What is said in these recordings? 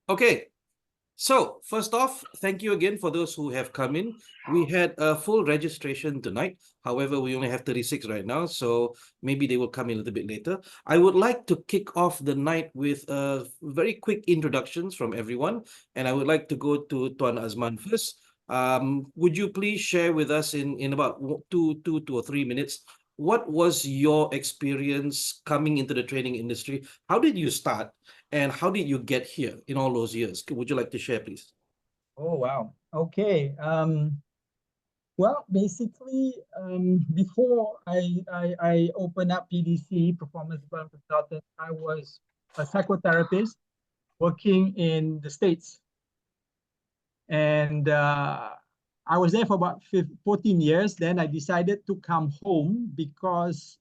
Okay, so first off, thank you again for those who have come in. We had a full registration tonight. However, we only have 36 right now, so maybe they will come in a little bit later. I would like to kick off the night with very quick introductions from everyone, and I would like to go to Tuan Azman first. Would you please share with us in about two or 3 minutes, what was your experience coming into the training industry? How did you start? And how did you get here in all those years? Would you like to share, please? Oh, wow. Okay. Well, basically, before I opened up PDC, Performance Development Consultant, I was a psychotherapist working in the States. And I was there for about 14 years. Then I decided to come home because,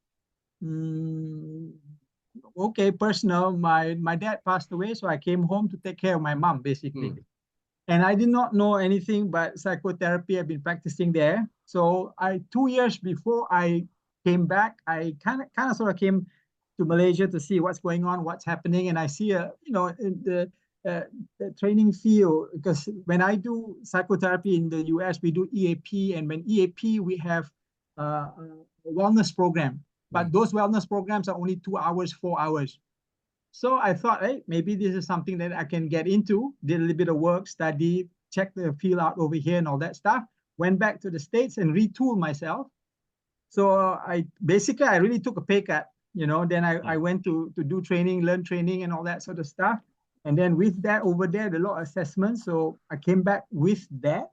okay, personal, my dad passed away. So I came home to take care of my mom, basically. And I did not know anything but psychotherapy. I've been practicing there. So 2 years before I came back, I kind of sort of came to Malaysia to see what's going on, what's happening. And I see the training field, because when I do psychotherapy in the US, we do EAP. And when EAP, we have a wellness program. But those wellness programs are only 2 hours, 4 hours. So I thought, hey, maybe this is something that I can get into. Did a little bit of work, study, check the field out over here and all that stuff. Went back to the States and retooled myself. So I really took a pay cut, then I went to do training, learn training and all that sort of stuff. And then with that over there, the law assessment. So I came back with that.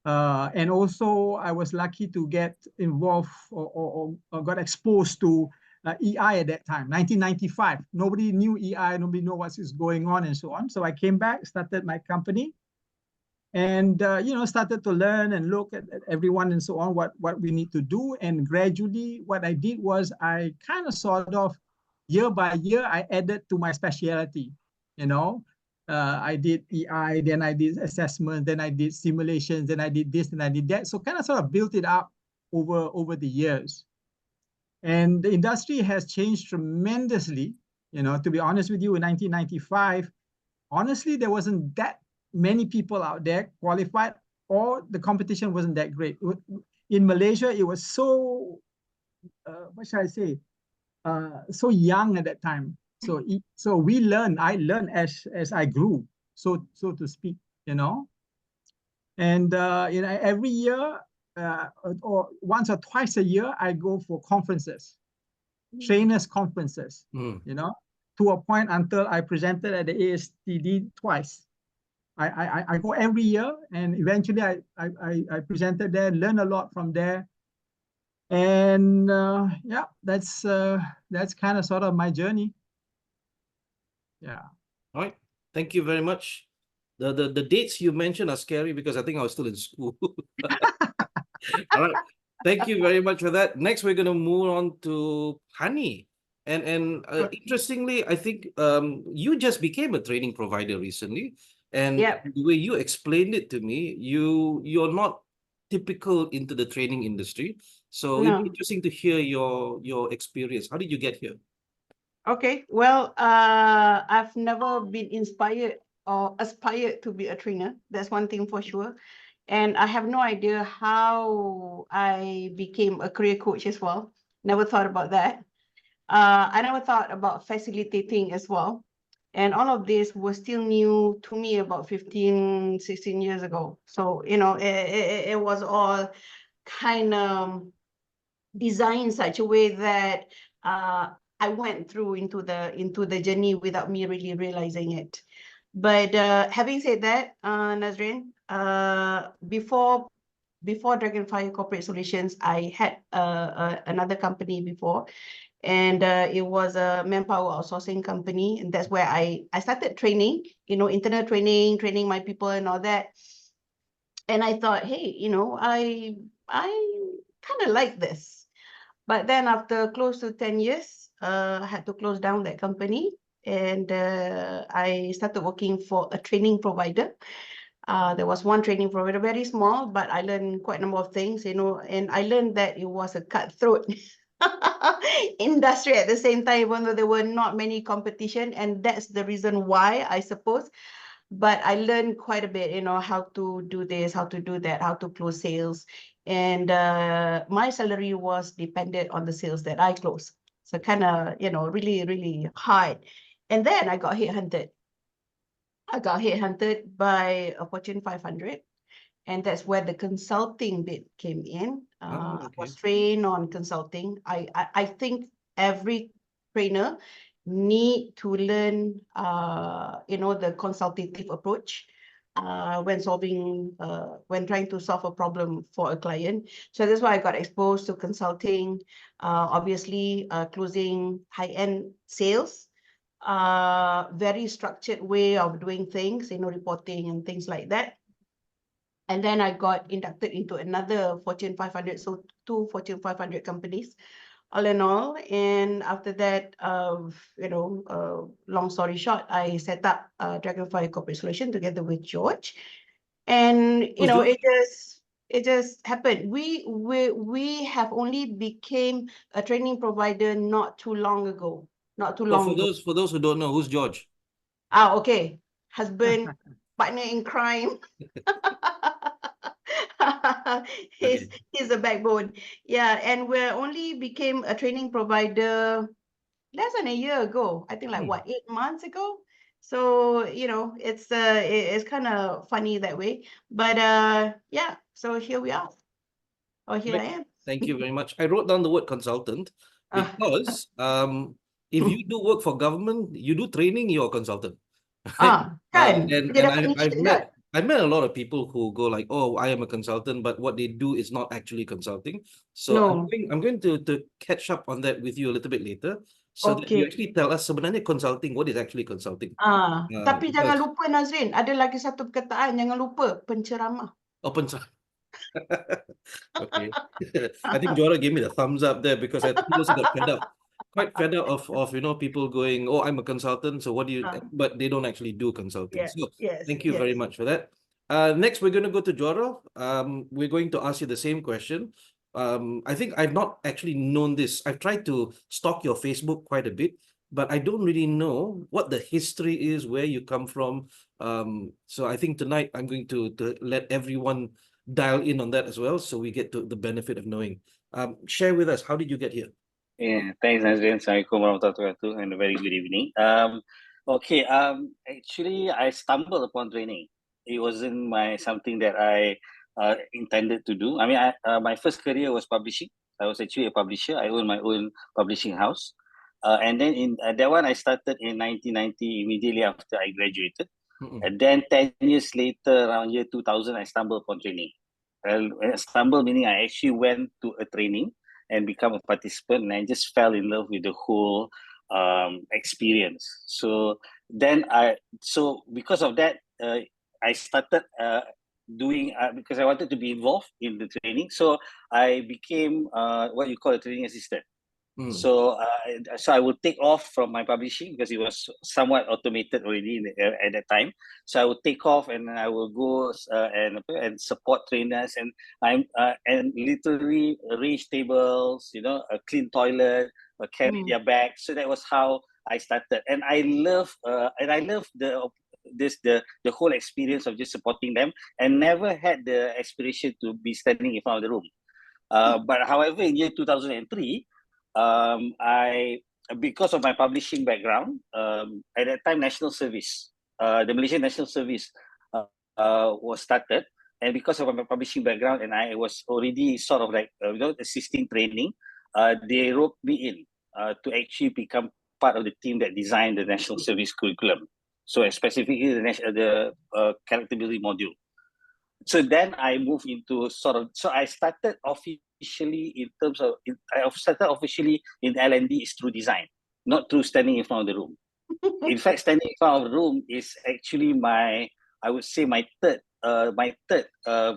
And also I was lucky to get involved or got exposed to EI at that time, 1995. Nobody knew EI, nobody knew what is going on and so on. So I came back, started my company, and started to learn and look at everyone and so on, what we need to do. And gradually, what I did was I kind of sort of year by year, I added to my specialty. I did EI, then I did assessment, then I did simulations, then I did this and I did that. So kind of sort of built it up over the years. And the industry has changed tremendously. To be honest with you, in 1995, honestly, there wasn't that many people out there qualified, or the competition wasn't that great. In Malaysia, it was so, what should I say, so young at that time. So I learned as I grew, so to speak, And every year, or once or twice a year, I go for conferences, trainers conferences, to a point until I presented at the ASTD twice. I go every year, and eventually I presented there, learned a lot from there. And yeah, that's kind of sort of my journey. Yeah. All right. Thank you very much. The dates you mentioned are scary because I think I was still in school. All right. Thank you very much for that. Next, we're going to move on to Hani. And interestingly, I think you just became a training provider recently. And the way you explained it to me, you're not typical into the training industry. So it'd be interesting to hear your experience. How did you get here? Okay, well, I've never been inspired or aspired to be a trainer. That's one thing for sure. And I have no idea how I became a career coach as well. Never thought about that. I never thought about facilitating as well. And all of this was still new to me about 15, 16 years ago. So, it was all kind of designed in such a way that I went through into the journey without me really realizing it. But having said that, Nazrin, before Dragonfire Corporate Solutions, I had another company before, and it was a manpower outsourcing company, and that's where I started training, internal training my people and all that. And I thought, hey, I kind of like this. But then after close to 10 years, I had to close down that company, and I started working for a training provider. There was one training provider, very small, but I learned quite a number of things, and I learned that it was a cutthroat industry at the same time, even though there were not many competition, and that's the reason why, I suppose. But I learned quite a bit, how to do this, how to do that, how to close sales. And my salary was dependent on the sales that I closed. So kind of, really, really hard. And then I got headhunted. I got headhunted by a Fortune 500. And that's where the consulting bit came in. I was trained on consulting. I think every trainer need to learn, the consultative approach when trying to solve a problem for a client. So that's why I got exposed to consulting, obviously closing high-end sales, very structured way of doing things, reporting and things like that. And then I got inducted into another Fortune 500, so 2 Fortune 500 companies, all in all. And after that, long story short, I set up Dragonfly Corporate Solution together with George. And, it just happened. We have only became a training provider not too long ago. For those who don't know, who's George? Okay. Husband, partner in crime. He's a backbone. Yeah, and we only became a training provider less than a year ago. I think 8 months ago. So, it's kind of funny that way. But yeah, so here we are. Here I am. Thank you very much. I wrote down the word consultant because if you do work for government, you do training, you're a consultant. I've met a lot of people who go like, oh, I am a consultant, but what they do is not actually consulting. So I'm going to catch up on that with you a little bit later. So that you actually tell us sebenarnya consulting, what is actually consulting. Tapi jangan lupa, Nazrin, ada lagi satu perkataan, jangan lupa, penceramah. Oh, penceramah. Okay. I think Jora gave me the thumbs up there because I think he also got quite fed up of people going, oh, I'm a consultant, so what do you, but they don't actually do consulting. So thank you very much for that. Next, we're going to go to Jora. We're going to ask you the same question. I think I've not actually known this. I've tried to stalk your Facebook quite a bit, but I don't really know what the history is, where you come from. So I think tonight I'm going to let everyone dial in on that as well, so we get to the benefit of knowing. Share with us, how did you get here? Yeah, thanks, Nazrin. Assalamualaikum warahmatullahi wabarakatuh, and a very good evening. Actually, I stumbled upon training. It wasn't something that I intended to do. I mean, my first career was publishing. I was actually a publisher. I own my own publishing house. And then in that one, I started in 1990, immediately after I graduated. And then 10 years later, around year 2000, I stumbled upon training. Stumble meaning I actually went to a training and become a participant, and I just fell in love with the whole experience. So then because of that, I started doing, because I wanted to be involved in the training. So I became what you call a training assistant. So I would take off from my publishing because it was somewhat automated already at that time. So I would take off and I will go and support trainers and and literally arrange tables, clean toilet, carry their bags. So that was how I started, and I love the whole experience of just supporting them, and never had the aspiration to be standing in front of the room. But however, in year 2003. Because of my publishing background, at that time, National Service, the Malaysian National Service was started. And because of my publishing background, and I was already sort of like, assisting training, they roped me in to actually become part of the team that designed the National Service curriculum. So specifically the character building module. So then I moved into so I started officially in L&D is through design, not through standing in front of the room. In fact, standing in front of the room is actually my third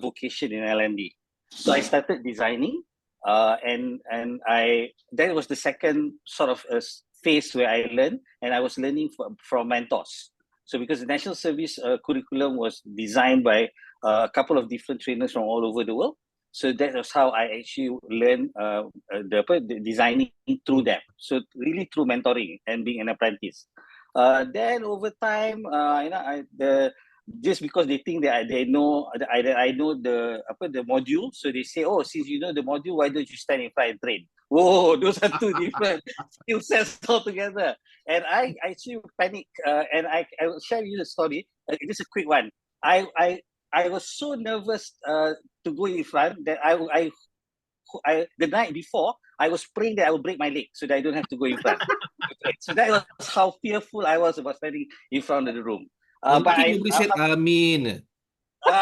vocation in L&D. So I started designing, and that was the second sort of phase where I learned, and I was learning from mentors. So because the National Service curriculum was designed by a couple of different trainers from all over the world, and I was So that was how I actually learned the designing through them. So really through mentoring and being an apprentice. Then over time, just because they think that I know the module, so they say, oh, since you know the module, why don't you stand in front and train? Whoa, those are two different skill sets altogether. And I actually panic, and I will share with you the story. Just a quick one. I was so nervous to go in front that I the night before I was praying that I will break my leg so that I don't have to go in front. So that was how fearful I was about standing in front of the room. But Nobody said Amin. so,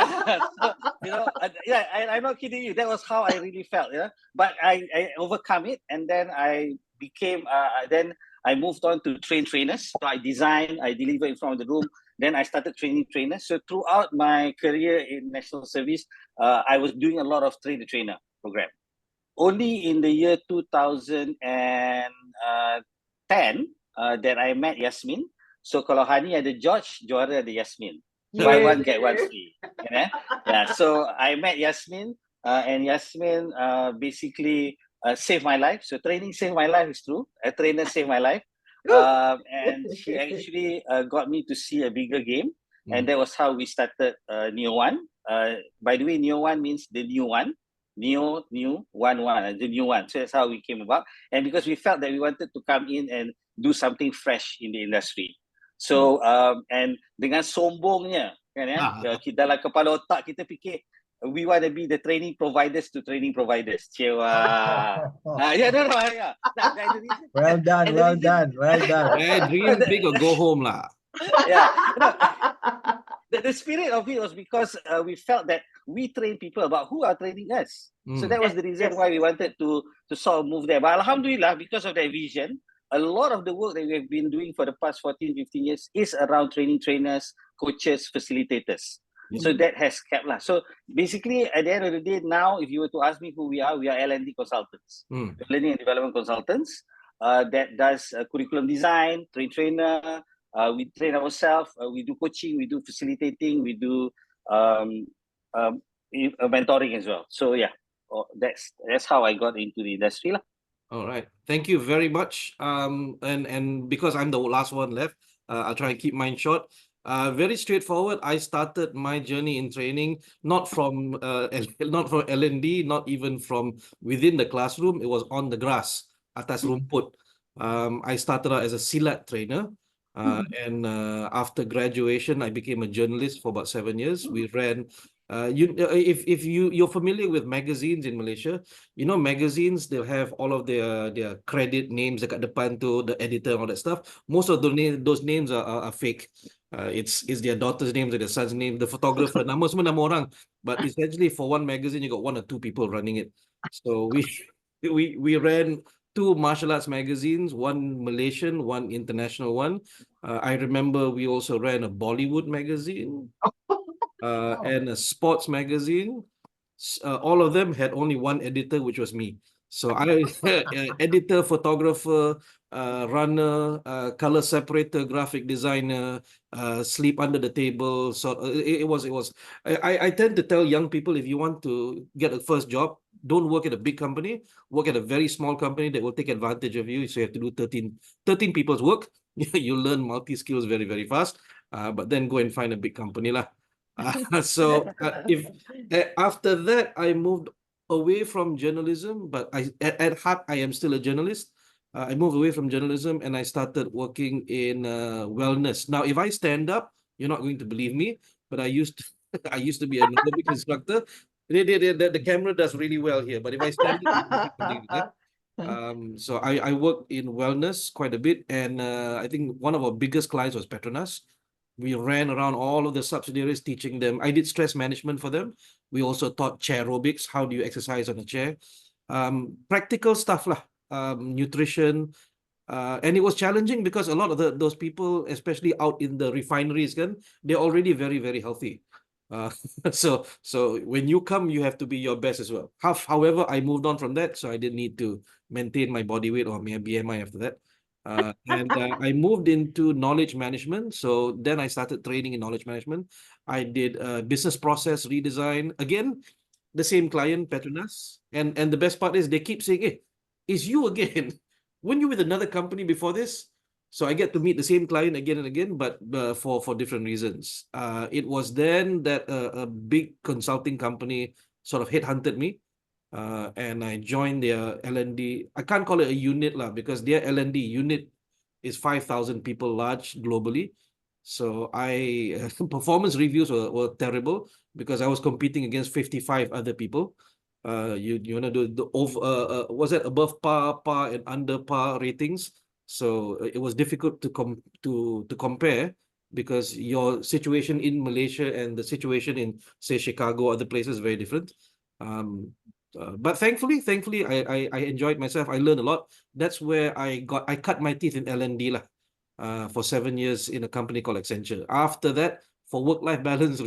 I'm not kidding you. That was how I really felt. Yeah, but I overcome it, and then I became. Then I moved on to train trainers. So I design, I deliver in front of the room. Then I started training trainers. So throughout my career in national service, I was doing a lot of train the trainer program. Only in the year 2010 that I met Yasmin. So kalau Hani ada George, juara ada Yasmin. Buy one, get one free. Yeah. So I met Yasmin, and Yasmin basically saved my life. So training saved my life is true. A trainer saved my life. And she actually got me to see a bigger game. And that was how we started Neo One. By the way, Neo One means the new one. New, one, the new one. So that's how we came about. And because we felt that we wanted to come in and do something fresh in the industry. So, and dengan sombongnya, kan ya, dalam kepala otak kita fikir, we want to be the training providers to training providers. Cewa. Yeah. Well done. Dream big or go home lah. Yeah. The spirit of it was because we felt that we train people about who are training us. So that was the reason why we wanted to sort of move there. But alhamdulillah, because of that vision, a lot of the work that we have been doing for the past 14, 15 years is around training trainers, coaches, facilitators. So that has kept lah. So basically, at the end of the day, now, if you were to ask me who we are L&D consultants, learning and development consultants that does curriculum design, trainer. We train ourselves. We do coaching. We do facilitating. We do mentoring as well. So yeah, that's how I got into the industry lah. All right. Thank you very much. And because I'm the last one left, I'll try and keep mine short. Very straightforward. I started my journey in training not from L&D, not even from within the classroom. It was on the grass, atas rumput. I started out as a silat trainer. And after graduation, I became a journalist for about 7 years. We ran. If you're familiar with magazines in Malaysia, magazines, they'll have all of their credit names dekat depan tu, the editor and all that stuff. Most of those names are fake. It's their daughter's names or their son's name, the photographer, nama semua nama orang. But essentially, for one magazine, you got 1 or 2 people running it. So we ran 2 martial arts magazines, one Malaysian, one international one. I remember we also ran a Bollywood magazine and a sports magazine. All of them had only one editor, which was me. So I editor, photographer, runner, color separator, graphic designer, sleep under the table. So it was. I tend to tell young people, if you want to get a first job, don't work at a big company. Work at a very small company that will take advantage of you. So you have to do 13 people's work. You learn multi-skills very, very fast. But then go and find a big company lah. So if after that I moved away from journalism, but at heart I am still a journalist. I moved away from journalism and I started working in wellness. Now, if I stand up, you're not going to believe me, but I used to be an aerobic instructor. The camera does really well here, but if I stand up, so I worked in wellness quite a bit, and I think one of our biggest clients was Petronas. We ran around all of the subsidiaries teaching them. I did stress management for them. We also taught chair aerobics. How do you exercise on a chair? Practical stuff lah, nutrition. And it was challenging because a lot of those people, especially out in the refineries, they're already very, very healthy. So when you come, you have to be your best as well. However, I moved on from that, so I didn't need to maintain my body weight or my BMI after that. And I moved into knowledge management. So then I started training in knowledge management. I did business process redesign. Again, the same client, Petronas, and the best part is they keep saying, "Hey, it's you again. Weren't you with another company before this?" So I get to meet the same client again and again, but for different reasons. It was then that a big consulting company sort of headhunted me, and I joined their L&D. I can't call it a unit lah, because their L&D unit is 5,000 people large globally. So performance reviews were terrible because I was competing against 55 other people. You want to do the was that above par, and under par ratings? So it was difficult to compare because your situation in Malaysia and the situation in, say, Chicago or other places is very different. But thankfully, I enjoyed myself. I learned a lot. That's where I cut my teeth in L&D lah, for 7 years in a company called Accenture. After that, for work-life balance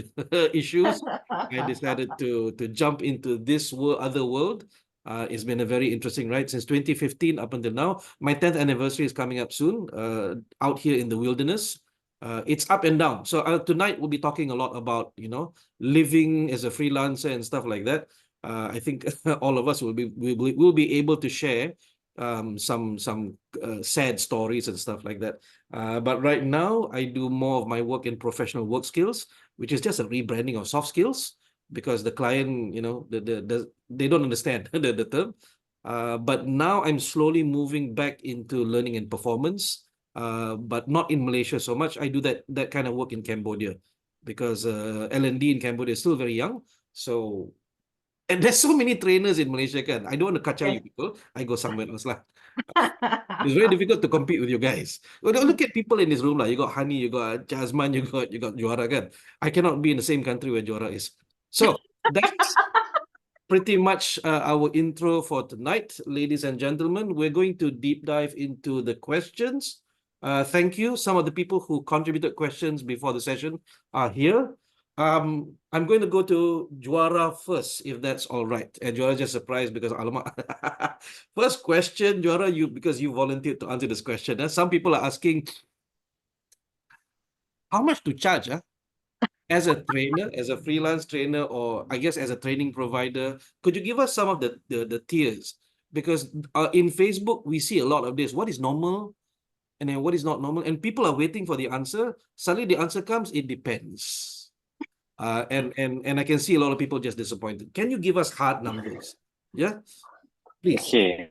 issues, I decided to jump into this other world. It's been a very interesting ride since 2015 up until now. My 10th anniversary is coming up soon, out here in the wilderness. It's up and down. So tonight we'll be talking a lot about, living as a freelancer and stuff like that. I think all of us will be able to share some sad stories and stuff like that. But right now, I do more of my work in professional work skills, which is just a rebranding of soft skills, because the client, they don't understand the term. But now I'm slowly moving back into learning and performance, but not in Malaysia so much. I do that kind of work in Cambodia because L&D in Cambodia is still very young. So, and there's so many trainers in Malaysia, kan? I don't want to kacau you people. I go somewhere else lah. It's very difficult to compete with you guys. Well, look at people in this room lah. You got Hani, you got Jasmine, you got Juara, kan? I cannot be in the same country where Juara is. So that's pretty much our intro for tonight, ladies and gentlemen. We're going to deep dive into the questions. Thank you. Some of the people who contributed questions before the session are here. I'm going to go to Juara first, if that's all right. And Juara just surprised because alamak. First question, Juara, because you volunteered to answer this question. Some people are asking, how much to charge as a trainer, as a freelance trainer, or I guess as a training provider? Could you give us some of the tiers? Because in Facebook, we see a lot of this. What is normal? And then what is not normal? And people are waiting for the answer. Suddenly the answer comes, it depends. And I can see a lot of people just disappointed. Can you give us hard numbers? Yeah, please. Okay.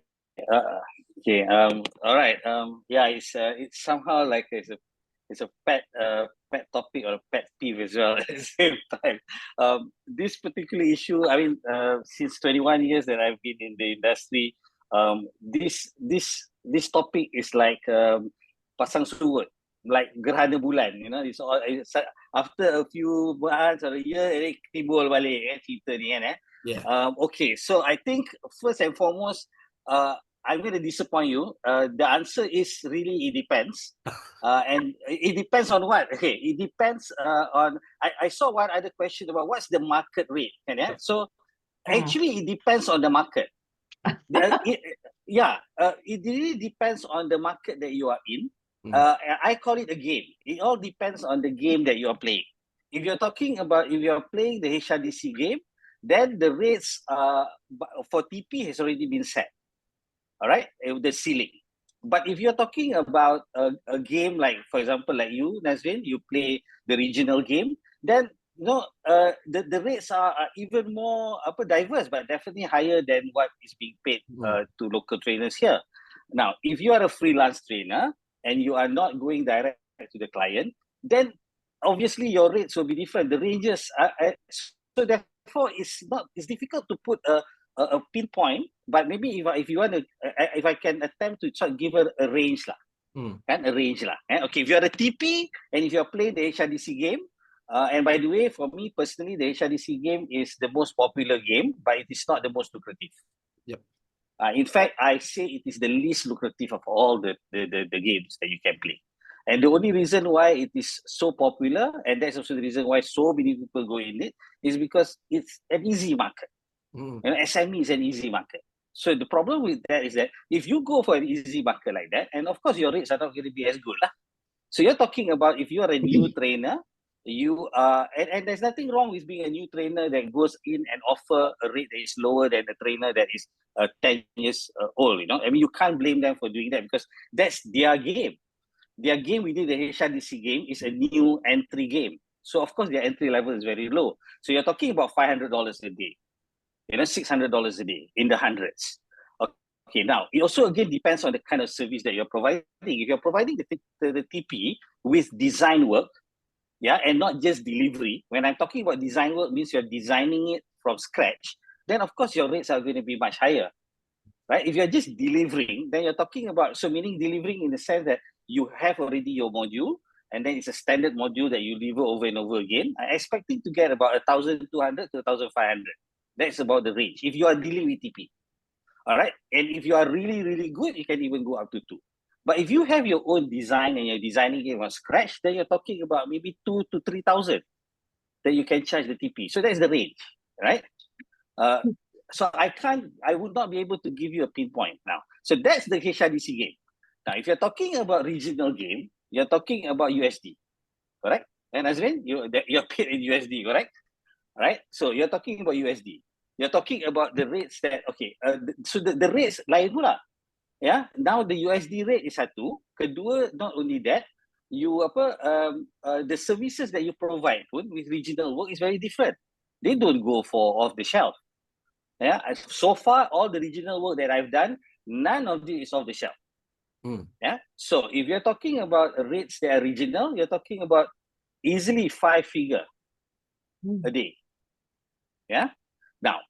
All right. Yeah, it's somehow like it's a pet topic or a pet peeve as well at the same time. This particular issue, I mean, since 21 years that I've been in the industry, this topic is like pasang surut, like gerhana bulan, it's all after a few months or a year, timbul balik cerita ni kan. Yeah. Okay, so I think first and foremost, I'm going to disappoint you. The answer is really it depends, and it depends on what. Okay, it depends on. I saw one other question about what's the market rate, so actually it depends on the market. It really depends on the market that you are in. I call it a game. It all depends on the game that you are playing. If you're talking about if you're playing the HRDC game, then the rates for TP has already been set. All right, the ceiling. But if you're talking about a game like, for example, like you, Nazrin, you play the regional game, then the rates are even more diverse, but definitely higher than what is being paid to local trainers here. Now, if you are a freelance trainer and you are not going direct to the client, then obviously your rates will be different. The ranges are, so therefore it's difficult to put a pinpoint, but maybe if you want to, if I can attempt to try to give a range lah, a range lah. Okay, if you are a TP and if you are playing the HRDC game, and by the way, for me personally, the HRDC game is the most popular game, but it is not the most lucrative. Yep. In fact, I say it is the least lucrative of all the games that you can play. And the only reason why it is so popular, and that's also the reason why so many people go in it, is because it's an easy market. SME is an easy market. So the problem with that is that if you go for an easy market like that, and of course your rates are not going to be as good lah. So you're talking about if you are a new trainer and there's nothing wrong with being a new trainer that goes in and offer a rate that is lower than a trainer that is 10 years old. I mean, you can't blame them for doing that because that's their game. Their game within the HRDC game is a new entry game. So of course their entry level is very low. So you're talking about $500 a day, $600 a day in the hundreds. Okay, now it also again depends on the kind of service that you're providing. If you're providing the TP with design work, and not just delivery. When I'm talking about design work, means you're designing it from scratch, then of course your rates are going to be much higher, right? If you're just delivering, then you're talking about, so meaning delivering in the sense that you have already your module, and then it's a standard module that you deliver over and over again. I'm expecting to get about 1,200 to 1,500. That's about the range. If you are dealing with TP, all right? And if you are really, really good, you can even go up to 2. But if you have your own design and you're designing it from scratch, then you're talking about maybe 2,000 to 3,000 that you can charge the TP. So that's the range, right? So I would not be able to give you a pinpoint now. So that's the HRDC game. Now, if you're talking about regional game, you're talking about USD, correct? And Azrin, you're paid in USD, correct? Right? So you're talking about USD. You're talking about the rates that, okay, so the rates lain pula. Now the USD rate is satu. Kedua, not only that, the services that you provide with regional work is very different. They don't go for off the shelf. So far, all the regional work that I've done, none of it is off the shelf. So if you're talking about rates that are regional, you're talking about easily 5-figure a day. Now,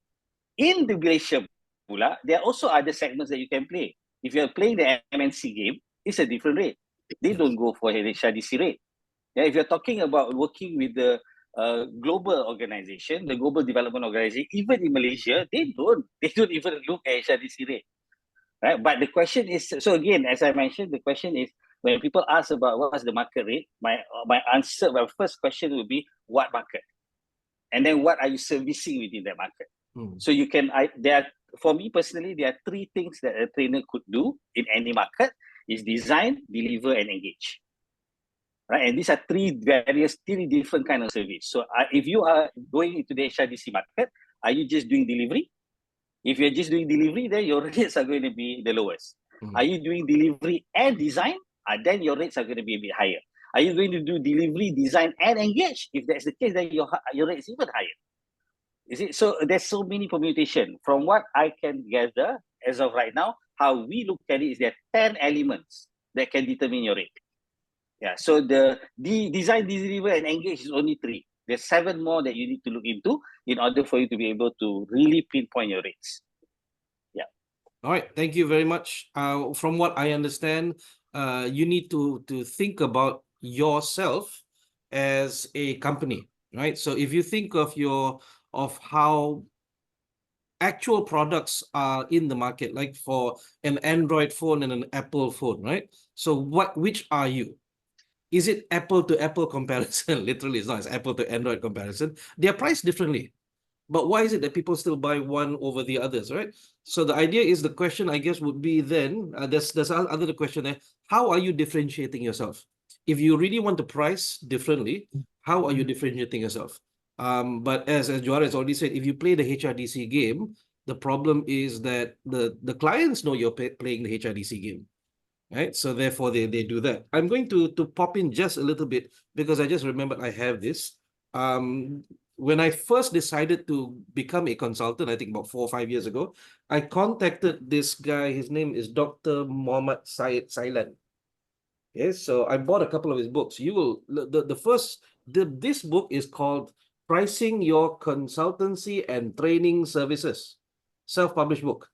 in the Malaysia pula, there are also other segments that you can play. If you're playing the MNC game, it's a different rate. They don't go for HRDC rate. If you're talking about working with the global organization, the global development organization, even in Malaysia, they don't even look at HRDC rate. Right? But the question is, so again, as I mentioned, the question is, when people ask about what's the market rate, my answer, my first question would be, what market? And then what are you servicing within that market? So you can, for me personally, there are 3 things that a trainer could do in any market: is design, deliver, and engage. Right? And these are 3 different kind of service. So if you are going into the HRDC market, are you just doing delivery? If you're just doing delivery, then your rates are going to be the lowest. Are you doing delivery and design? Then your rates are going to be a bit higher. Are you going to do delivery, design, and engage? If that's the case, then your rate is even higher. Is it? So there's so many permutation. From what I can gather as of right now, how we look at it is there are 10 elements that can determine your rate. So the design, deliver, and engage is only 3. There's 7 more that you need to look into in order for you to be able to really pinpoint your rates. All right, thank you very much. From what I understand, you need to think about yourself as a company, right? So if you think of how actual products are in the market, like for an Android phone and an Apple phone, right? So which are you? Is it apple to apple comparison? Literally, it's not. It's apple to Android comparison. They are priced differently. But why is it that people still buy one over the others, right? So the idea is, the question, I guess, would be then, there's another question there. How are you differentiating yourself? If you really want to price differently, how are you differentiating yourself? But as Juara has already said, if you play the HRDC game, the problem is that the clients know you're playing the HRDC game. Right, so therefore they do that. I'm going to pop in just a little bit because I just remembered I have this. When I first decided to become a consultant, I think about 4 or 5 years ago, I contacted this guy. His name is Dr. Muhammad Sailan. Okay, so I bought a couple of his books. You will this book is called Pricing Your Consultancy and Training Services, self-published book.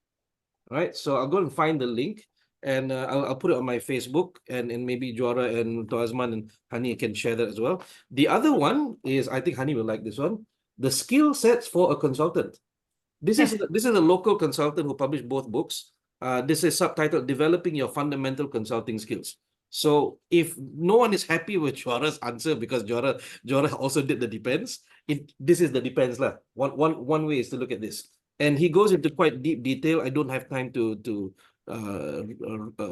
Right, so I'll go and find the link. And I'll put it on my Facebook, and maybe Juara and Toazman and Hani can share that as well. The other one is, I think Hani will like this one, The Skill Sets for a Consultant. This is a local consultant who published both books. This is subtitled Developing Your Fundamental Consulting Skills. So if no one is happy with Juara's answer, because Juara also did the depends, this is the depends lah. One way is to look at this. And he goes into quite deep detail. I don't have time to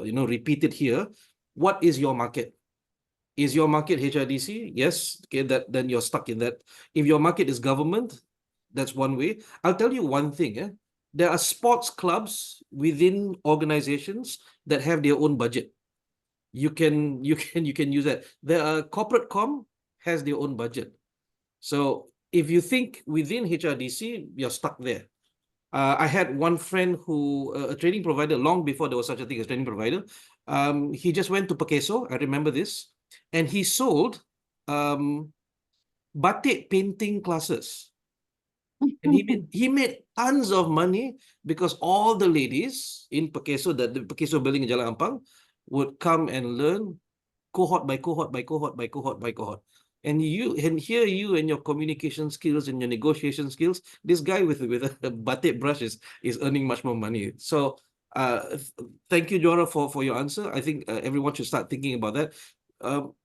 repeat it here. What is your market? Is your market HRDC? Yes. Okay, then you're stuck in that. If your market is government, that's one way. I'll tell you one thing. There are sports clubs within organizations that have their own budget. You can use that. There are corporate com has their own budget. So if you think within HRDC, you're stuck there. I had one friend who, a training provider, long before there was such a thing as training provider. He just went to 𝗥𝗄𝗄, I remember this, and he sold batik painting classes. And he made tons of money because all the ladies in 𝗥𝗄𝗄, the 𝗥𝗄𝗄 building in Jalan Ampang, would come and learn cohort by cohort by cohort by cohort by cohort. And here you and your communication skills and your negotiation skills, this guy with a batik brush is earning much more money. So thank you, Jora, for your answer. I think everyone should start thinking about that.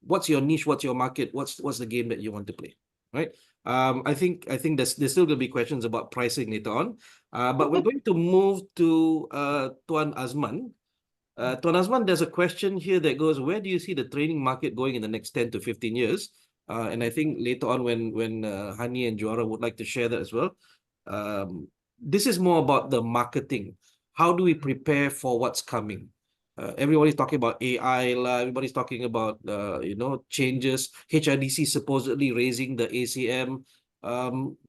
What's your niche? What's your market? What's the game that you want to play? Right? I think there's still going to be questions about pricing later on. But we're going to move to Tuan Azman. Tuan Azman, there's a question here that goes, where do you see the training market going in the next 10 to 15 years? And I think later on when Hani and Jora would like to share that as well. This is more about the marketing. How do we prepare for what's coming? Everybody's talking about AI, everybody's talking about changes. HRDC supposedly raising the ACM.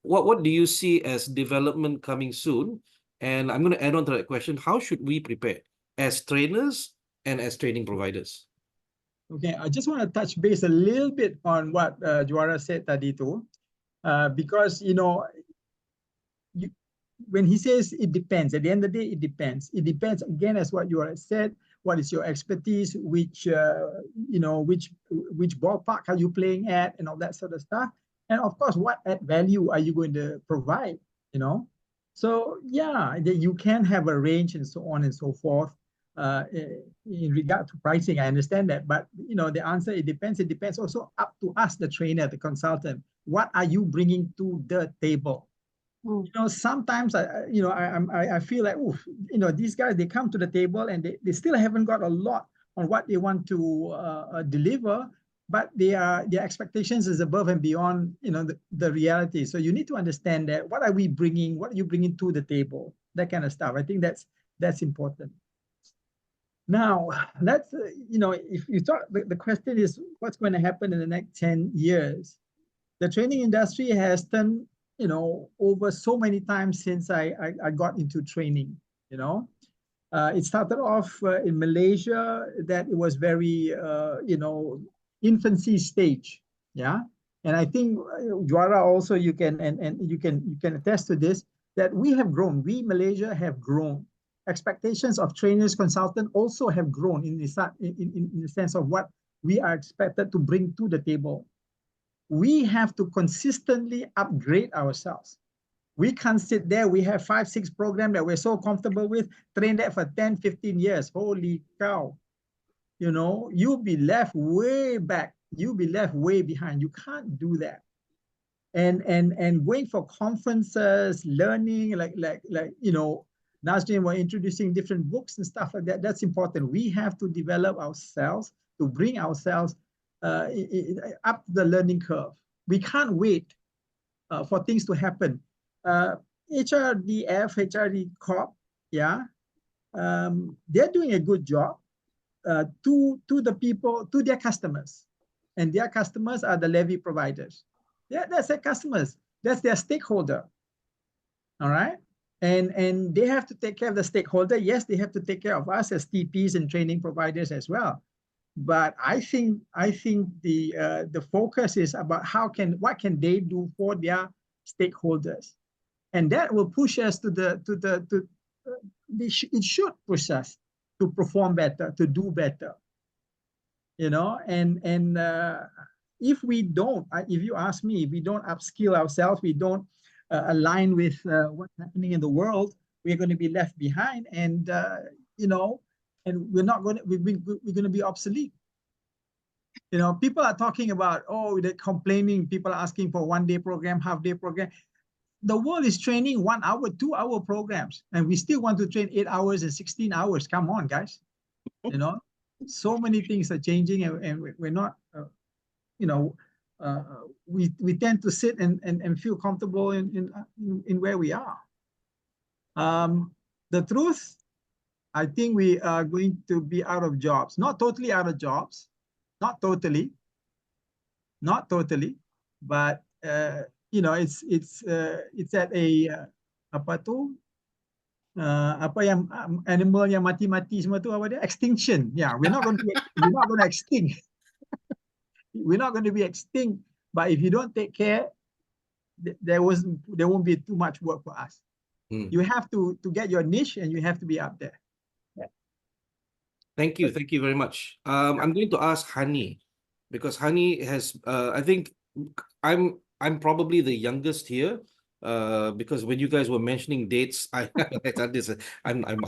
What do you see as development coming soon? And I'm going to add on to that question. How should we prepare as trainers and as training providers? Okay, I just want to touch base a little bit on what Jora said tadi tu, because when he says it depends, at the end of the day, it depends. It depends again, as what Jora said. What is your expertise? Which ballpark are you playing at, and all that sort of stuff. And of course, what add value are you going to provide? So yeah, you can have a range and so on and so forth. In regard to pricing, I understand that, but the answer, it depends. It depends also up to us, the trainer, the consultant. What are you bringing to the table? Sometimes I feel like, these guys, they come to the table and they still haven't got a lot on what they want to deliver, but their expectations is above and beyond the reality. So you need to understand that what are we bringing? What are you bringing to the table? That kind of stuff. I think that's important. Now, let's, if you talk, the question is what's going to happen in the next 10 years? The training industry has turned, over so many times since I got into training, It started off in Malaysia, that it was very, infancy stage, yeah? And I think, Jora, also you can, and you can attest to this, that we have grown, we Malaysia have grown. Expectations of trainers, consultants also have grown in the sense of what we are expected to bring to the table. We have to consistently upgrade ourselves. We can't sit there, we have 5-6 programs that we're so comfortable with, train that for 10, 15 years. Holy cow. You'll be left way back. You'll be left way behind. You can't do that. And going for conferences, learning, like Nazrin were introducing different books and stuff like that. That's important. We have to develop ourselves, to bring ourselves up the learning curve. We can't wait for things to happen. HRDC, yeah, they're doing a good job to the people, to their customers. And their customers are the levy providers. Yeah, that's their customers. That's their stakeholder. All right? And they have to take care of the stakeholder. Yes, they have to take care of us as TPs and training providers as well. But I think the focus is about what can they do for their stakeholders, and that will push us it should push us to perform better, to do better. And if we don't, if you ask me, if we don't upskill ourselves, we don't align with what's happening in the world, we're going to be left behind, and and we're going to be obsolete. People are talking about, they're complaining, people are asking for 1-day program, half-day program. The world is training 1 hour, 2-hour programs, and we still want to train 8 hours and 16 hours. Come on, guys. So many things are changing, and we're not we tend to sit and feel comfortable in where we are. The truth, I think we are going to be out of jobs. Not totally out of jobs, not totally, but it's at a apa tu apa yang animal yang mati-mati semua tu apa dia, extinction. Yeah, we're not going to extinct. We're not going to be extinct, but if you don't take care, there won't be too much work for us. You have to get your niche, and you have to be up there. Yeah. Thank you very much. I'm going to ask Hani, because Hani has I think I'm probably the youngest here, because when you guys were mentioning dates, I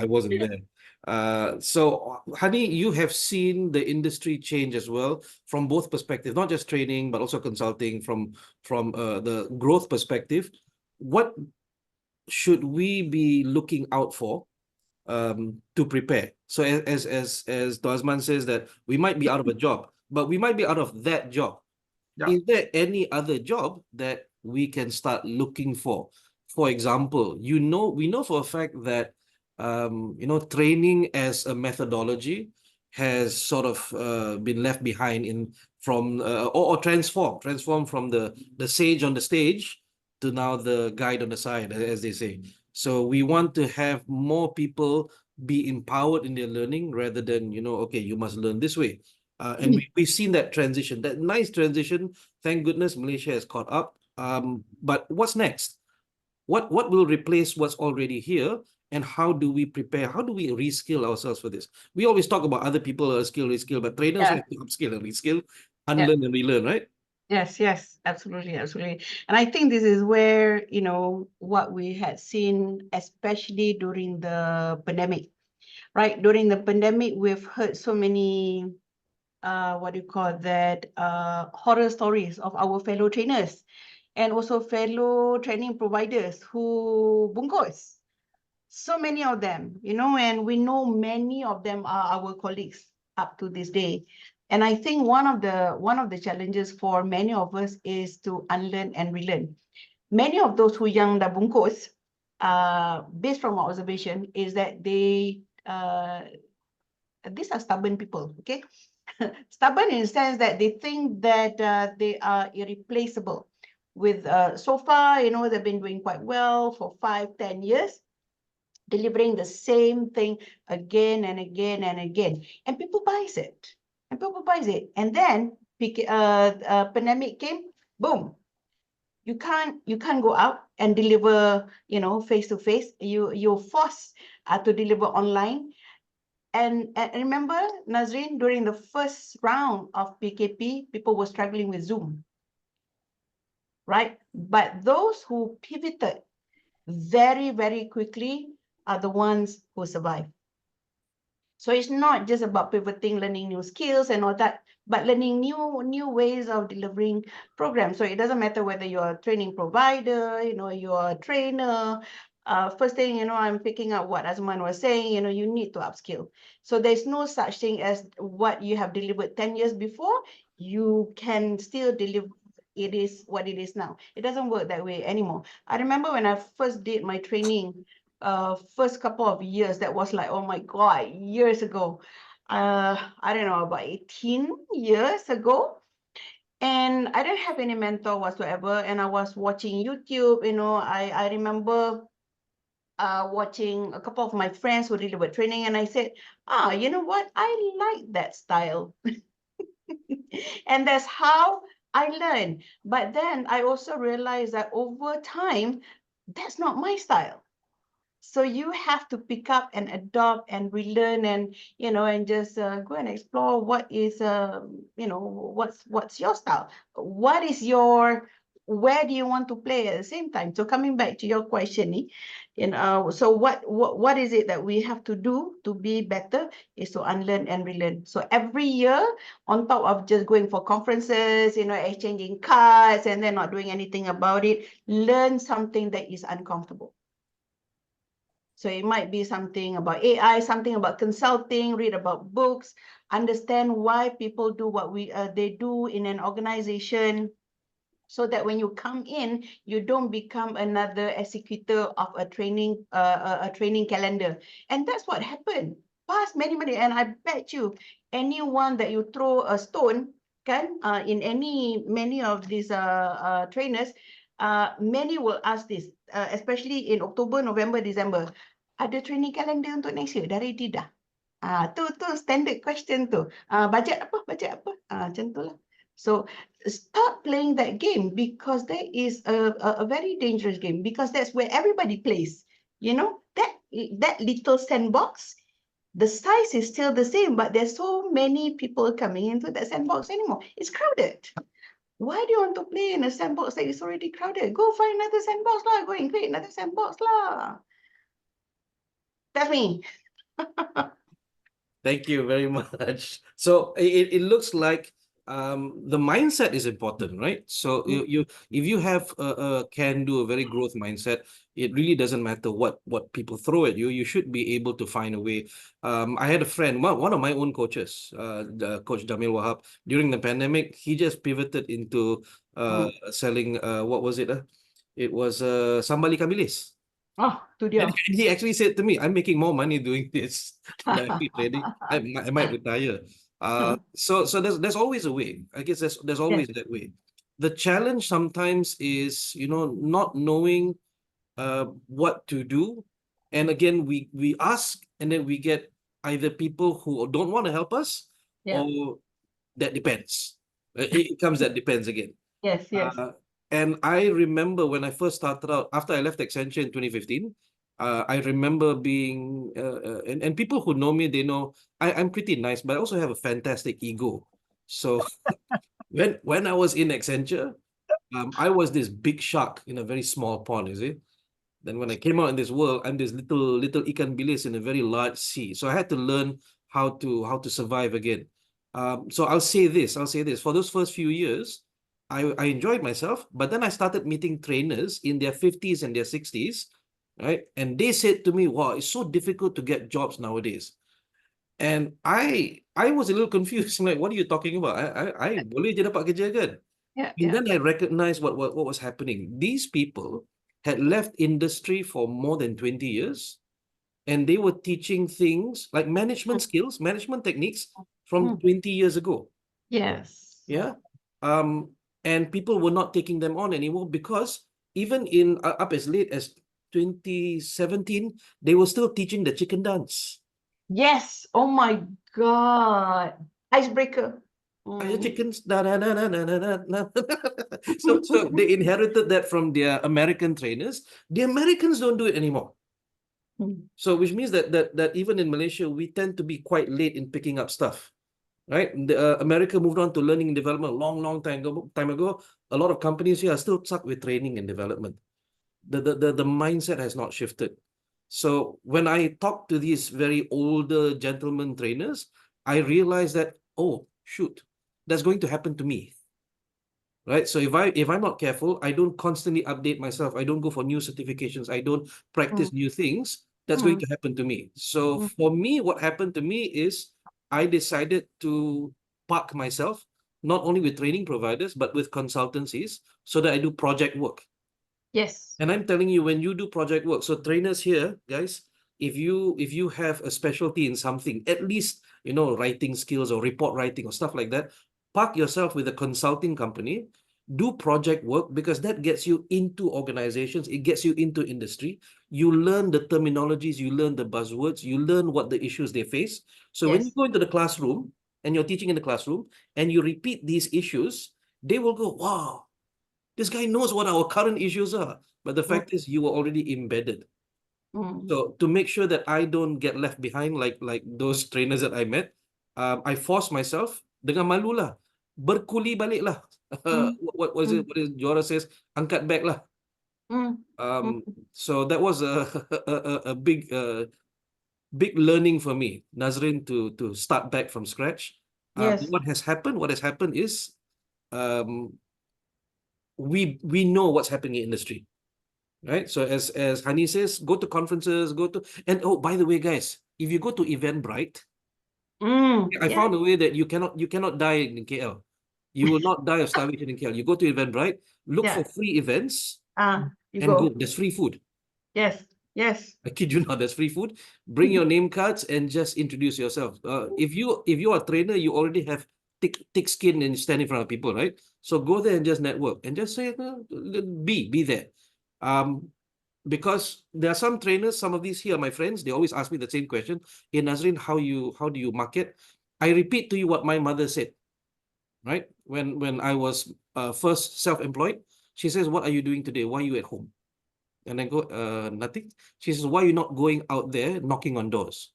wasn't there. So Hani, you have seen the industry change as well from both perspectives, not just training but also consulting, from the growth perspective. What should we be looking out for to prepare? So as Dosman says, that we might be out of a job, but we might be out of that job. Yeah. Is there any other job that we can start looking for? For example, we know for a fact that training as a methodology has sort of been left behind or transformed from the sage on the stage to now the guide on the side, as they say. So we want to have more people be empowered in their learning rather than, okay, you must learn this way. And we've seen that transition, that nice transition. Thank goodness Malaysia has caught up. But what's next? What will replace what's already here? And how do we prepare? How do we reskill ourselves for this? We always talk about other people reskill, but trainers have to upskill and reskill, unlearn and relearn, right? Yes, absolutely. And I think this is where, what we had seen, especially during the pandemic, right? During the pandemic, we've heard so many, horror stories of our fellow trainers and also fellow training providers who bungkus. So many of them, and we know many of them are our colleagues up to this day. And I think one of the challenges for many of us is to unlearn and relearn. Many of those who yang dah bungkus, based from our observation, is that these are stubborn people, okay? Stubborn in the sense that they think that they are irreplaceable. With so far, they've been doing quite well for 5-10 years, delivering the same thing again and again and again, and people buys it. And then pandemic came, boom. You can't go out and deliver, face to face. You're forced to deliver online. And remember, Nazreen, during the first round of PKP, people were struggling with Zoom, right? But those who pivoted very, very quickly are the ones who survive. So it's not just about pivoting, learning new skills and all that, but learning new ways of delivering programs. So it doesn't matter whether you're a training provider, you're a trainer. First thing, I'm picking up what Azman was saying, you need to upskill. So there's no such thing as what you have delivered 10 years before, you can still deliver. It is what it is now. It doesn't work that way anymore. I remember when I first did my training, first couple of years, that was like, oh my God, years ago. I don't know, about 18 years ago. And I didn't have any mentor whatsoever. And I was watching YouTube, I remember watching a couple of my friends who delivered training. And I said, you know what? I like that style. And that's how I learned. But then I also realized that over time, that's not my style. So you have to pick up and adopt and relearn and, and just go and explore what is, what's your style? What is where do you want to play at the same time? So coming back to your question, so what is it that we have to do to be better is to unlearn and relearn. So every year, on top of just going for conferences, exchanging cards and then not doing anything about it, learn something that is uncomfortable. So it might be something about AI, something about consulting, read about books, understand why people do what they do in an organization, so that when you come in, you don't become another executor of a training calendar. And that's what happened. Past many, and I bet you anyone that you throw a stone in many of these trainers, many will ask this, especially in October, November, December. Ada training calendar untuk next year? Dah ready dah? Tu standard question tu. Budget apa? Macam tu lah. So start playing that game, because that is a very dangerous game, because that's where everybody plays. You know, that little sandbox, the size is still the same, but there's so many people coming into that sandbox anymore. It's crowded. Why do you want to play in a sandbox that is already crowded? Go find another sandbox lah. Go and create another sandbox lah. That's me. Thank you very much. So it looks like the mindset is important, right? So if you have a can-do, a very growth mindset, it really doesn't matter what people throw at you. You should be able to find a way. I had a friend, one of my own coaches, Coach 𝗛𝗵𝗵 during the pandemic. He just pivoted into selling. What was it? It was sambal ikan bilis. Oh, tu dia. And he actually said to me, "I'm making more money doing this than actually trading. I might retire." So there's always a way. I guess there's always that way. The challenge sometimes is, you know, not knowing what to do. And again, we ask, and then we get either people who don't want to help us, or that depends. It comes that depends again. Yes. And I remember when I first started out, after I left Accenture in 2015, I remember being, and people who know me, they know I'm pretty nice, but I also have a fantastic ego. So when I was in Accenture, I was this big shark in a very small pond, you see. Then when I came out in this world, I'm this little ikan bilis in a very large sea. So I had to learn how to survive again. So I'll say this. For those first few years, I enjoyed myself, but then I started meeting trainers in their 50s and their 60s, right? And they said to me, "Wow, it's so difficult to get jobs nowadays." And I was a little confused. I'm like, "What are you talking about? I boleh je dapat kerja kan?" And then I recognized what was happening. These people had left industry for more than 20 years, and they were teaching things like management skills, management techniques from 20 years ago. Yes. Yeah. And people were not taking them on anymore, because even in up as late as 2017, they were still teaching the chicken dance. Yes. Oh my God. Icebreaker. Chickens. So they inherited that from their American trainers. The Americans don't do it anymore. So which means that even in Malaysia, we tend to be quite late in picking up stuff. Right? America moved on to learning and development a long time ago. A lot of companies here are still stuck with training and development. The mindset has not shifted. So when I talk to these very older gentlemen trainers, I realize that, oh shoot, that's going to happen to me. Right? So if I'm not careful, I don't constantly update myself, I don't go for new certifications, I don't practice new things, that's going to happen to me. So for me, what happened to me is I decided to park myself, not only with training providers, but with consultancies, so that I do project work. Yes. And I'm telling you, when you do project work, so trainers here, guys, if you have a specialty in something, at least, you know, writing skills or report writing or stuff like that, park yourself with a consulting company, do project work, because that gets you into organizations, it gets you into industry. You learn the terminologies, you learn the buzzwords, you learn what the issues they face. So when you go into the classroom and you're teaching in the classroom and you repeat these issues, they will go, "Wow, this guy knows what our current issues are." But the fact is, you were already embedded. So to make sure that I don't get left behind like those trainers that I met, I forced myself, dengan malu lah, berkuli balik lah. What is Jora says, angkat back lah. So that was a big learning for me, Nazrin, to start back from scratch. What has happened is we know what's happening in industry. right? So as Hani says, go to conferences, and oh, by the way, guys, if you go to Eventbrite, I Yeah. found a way that you cannot die in KL. You will not die of starvation in KL. You go to Eventbrite, look Yeah. for free events, You and go. go. There's free food. Yes. Yes. I kid you not, there's free food. Bring your name cards and just introduce yourself. If you are a trainer, you already have thick skin and stand in front of people, right? So go there and just network and just say, be there. Because there are some trainers, some of these here are my friends, they always ask me the same question. Hey Nazrin, how do you market? I repeat to you what my mother said, right? When I was first self-employed, she says, what are you doing today? Why are you at home? And I go, nothing. She says, why are you not going out there knocking on doors?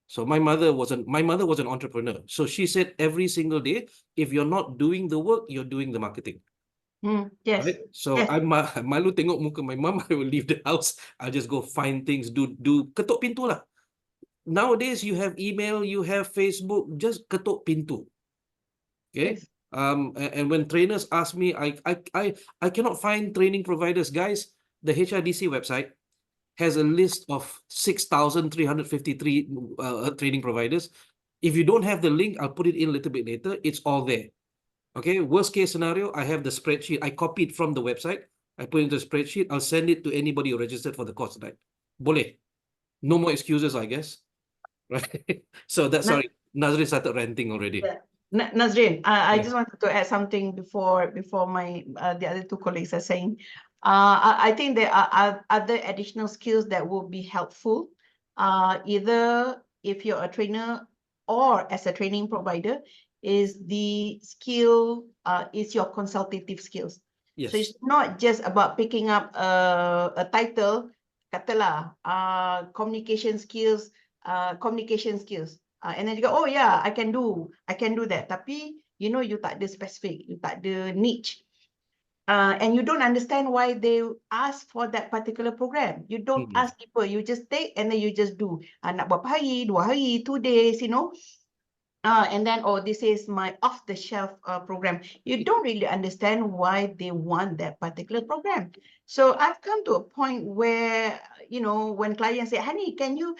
So my mother was an entrepreneur. So she said every single day, if you're not doing the work, you're doing the marketing. Yes. Right? So Yes. I'm malu tengok muka my mom. I will leave the house. I'll just go find things, do ketuk pintu lah. Nowadays you have email, you have Facebook, just ketuk pintu. Okay. Yes. And when trainers ask me, I cannot find training providers, guys. The HRDC website has a list of 6,353 training providers. If you don't have the link, I'll put it in a little bit later. It's all there. Okay, worst case scenario, I have the spreadsheet. I copied from the website. I put it into the spreadsheet. I'll send it to anybody who registered for the course tonight. Boleh. No more excuses, I guess. Right? So that's sorry. Nazrin started ranting already. Yeah. Nazrin, I Yeah. just wanted to add something before my the other two colleagues are saying. I think there are other additional skills that will be helpful. Either if you're a trainer or as a training provider, is the skill is your consultative skills. Yes. So it's not just about picking up a title, katalah, communication skills. And then you go, oh yeah, I can do that. Tapi, you know, you tak ada specific, you tak ada niche. And you don't understand why they ask for that particular program. You don't ask people, you just take and then you just do. Nak berapa hari, 2 hari, 2 days, you know. And then, oh, this is my off-the-shelf program. You don't really understand why they want that particular program. So I've come to a point where, you know, when clients say, honey, can you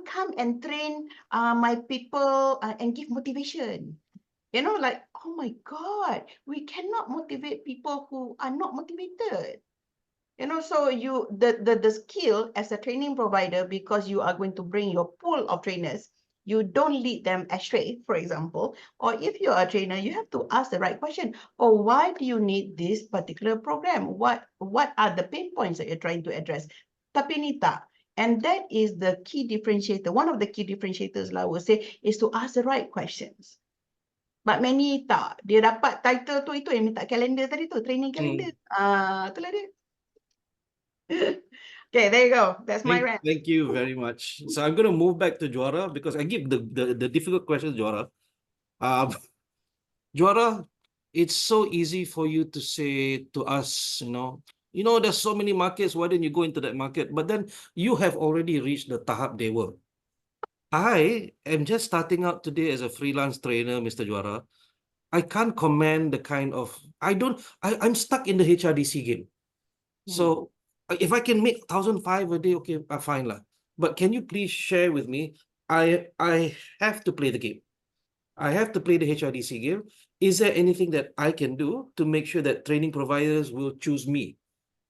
come and train my people and give motivation? You know, like, oh my God, we cannot motivate people who are not motivated. You know, so the skill as a training provider, because you are going to bring your pool of trainers, you don't lead them astray, for example. Or if you're a trainer, you have to ask the right question. Oh, why do you need this particular program? What are the pain points that you're trying to address? Tapi ni tak. And that is the key differentiator. One of the key differentiators, I would say, is to ask the right questions. But many tak. Dia dapat title tu, itu yang minta calendar tadi tu, training calendar. Itulah dia. Okay, there you go. That's my rant. Thank you very much. So I'm going to move back to Juara because I give the difficult questions, Juara. Juara, it's so easy for you to say to us, you know, there's so many markets. Why don't you go into that market? But then you have already reached the tahap they were. I am just starting out today as a freelance trainer, Mr. Juara. I can't command the kind of, I'm stuck in the HRDC game. So if I can make 1,500 a day, okay, fine lah. But can you please share with me? I have to play the game. I have to play the HRDC game. Is there anything that I can do to make sure that training providers will choose me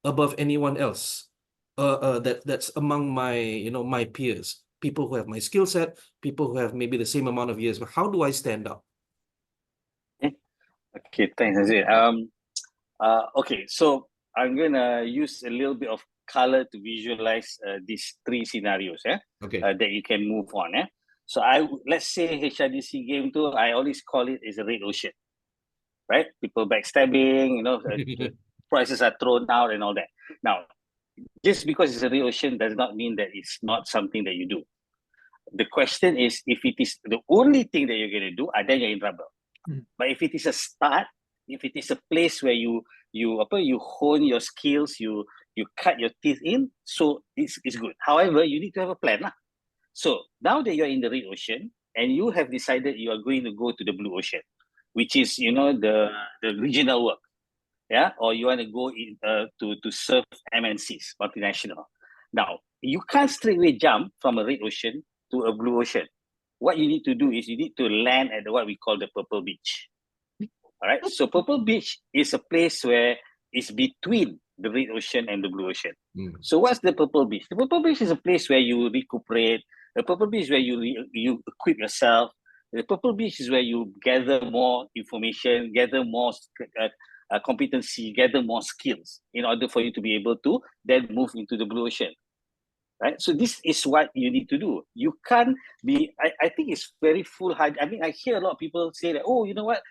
above anyone else? That's among my my peers, people who have my skill set, people who have maybe the same amount of years. But how do I stand out? Okay, thanks, Nazir. Okay, so I'm gonna use a little bit of color to visualize these 3 scenarios, Okay. that you can move on. So let's say HRDC game too, I always call it is a red ocean, right? People backstabbing, prices are thrown out and all that. Now, just because it's a red ocean does not mean that it's not something that you do. The question is, if it is the only thing that you're going to do, then you're in trouble. But if it is a start, if it is a place where you hone your skills, you cut your teeth in, so it's good. However, you need to have a plan. So now that you're in the red ocean and you have decided you are going to go to the blue ocean, which is the regional work. yeah, or you want to go in to serve MNCs, multinational. Now, you can't straightaway jump from a red ocean to a blue ocean. What you need to do is you need to land at what we call the purple beach. All right. So purple beach is a place where it's between the red ocean and the blue ocean. So what's the purple beach? The purple beach is a place where you recuperate. The purple beach is where you equip yourself. The purple beach is where you gather more information, gather more competency, gather more skills in order for you to be able to then move into the blue ocean. Right? So this is what you need to do. You can't be, I think it's very foolhardy. I mean, I hear a lot of people say that, oh, you know what,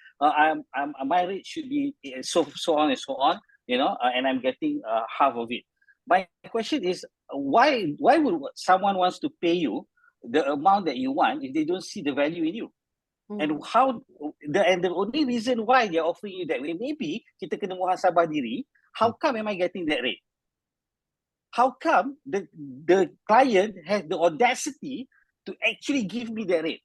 my rate should be so on and so on, you know, and I'm getting half of it. My question is, why would someone wants to pay you the amount that you want if they don't see the value in you? And the only reason why they're offering you that way, maybe kita kena muhasabah diri, how come am I getting that rate? How come the client has the audacity to actually give me that rate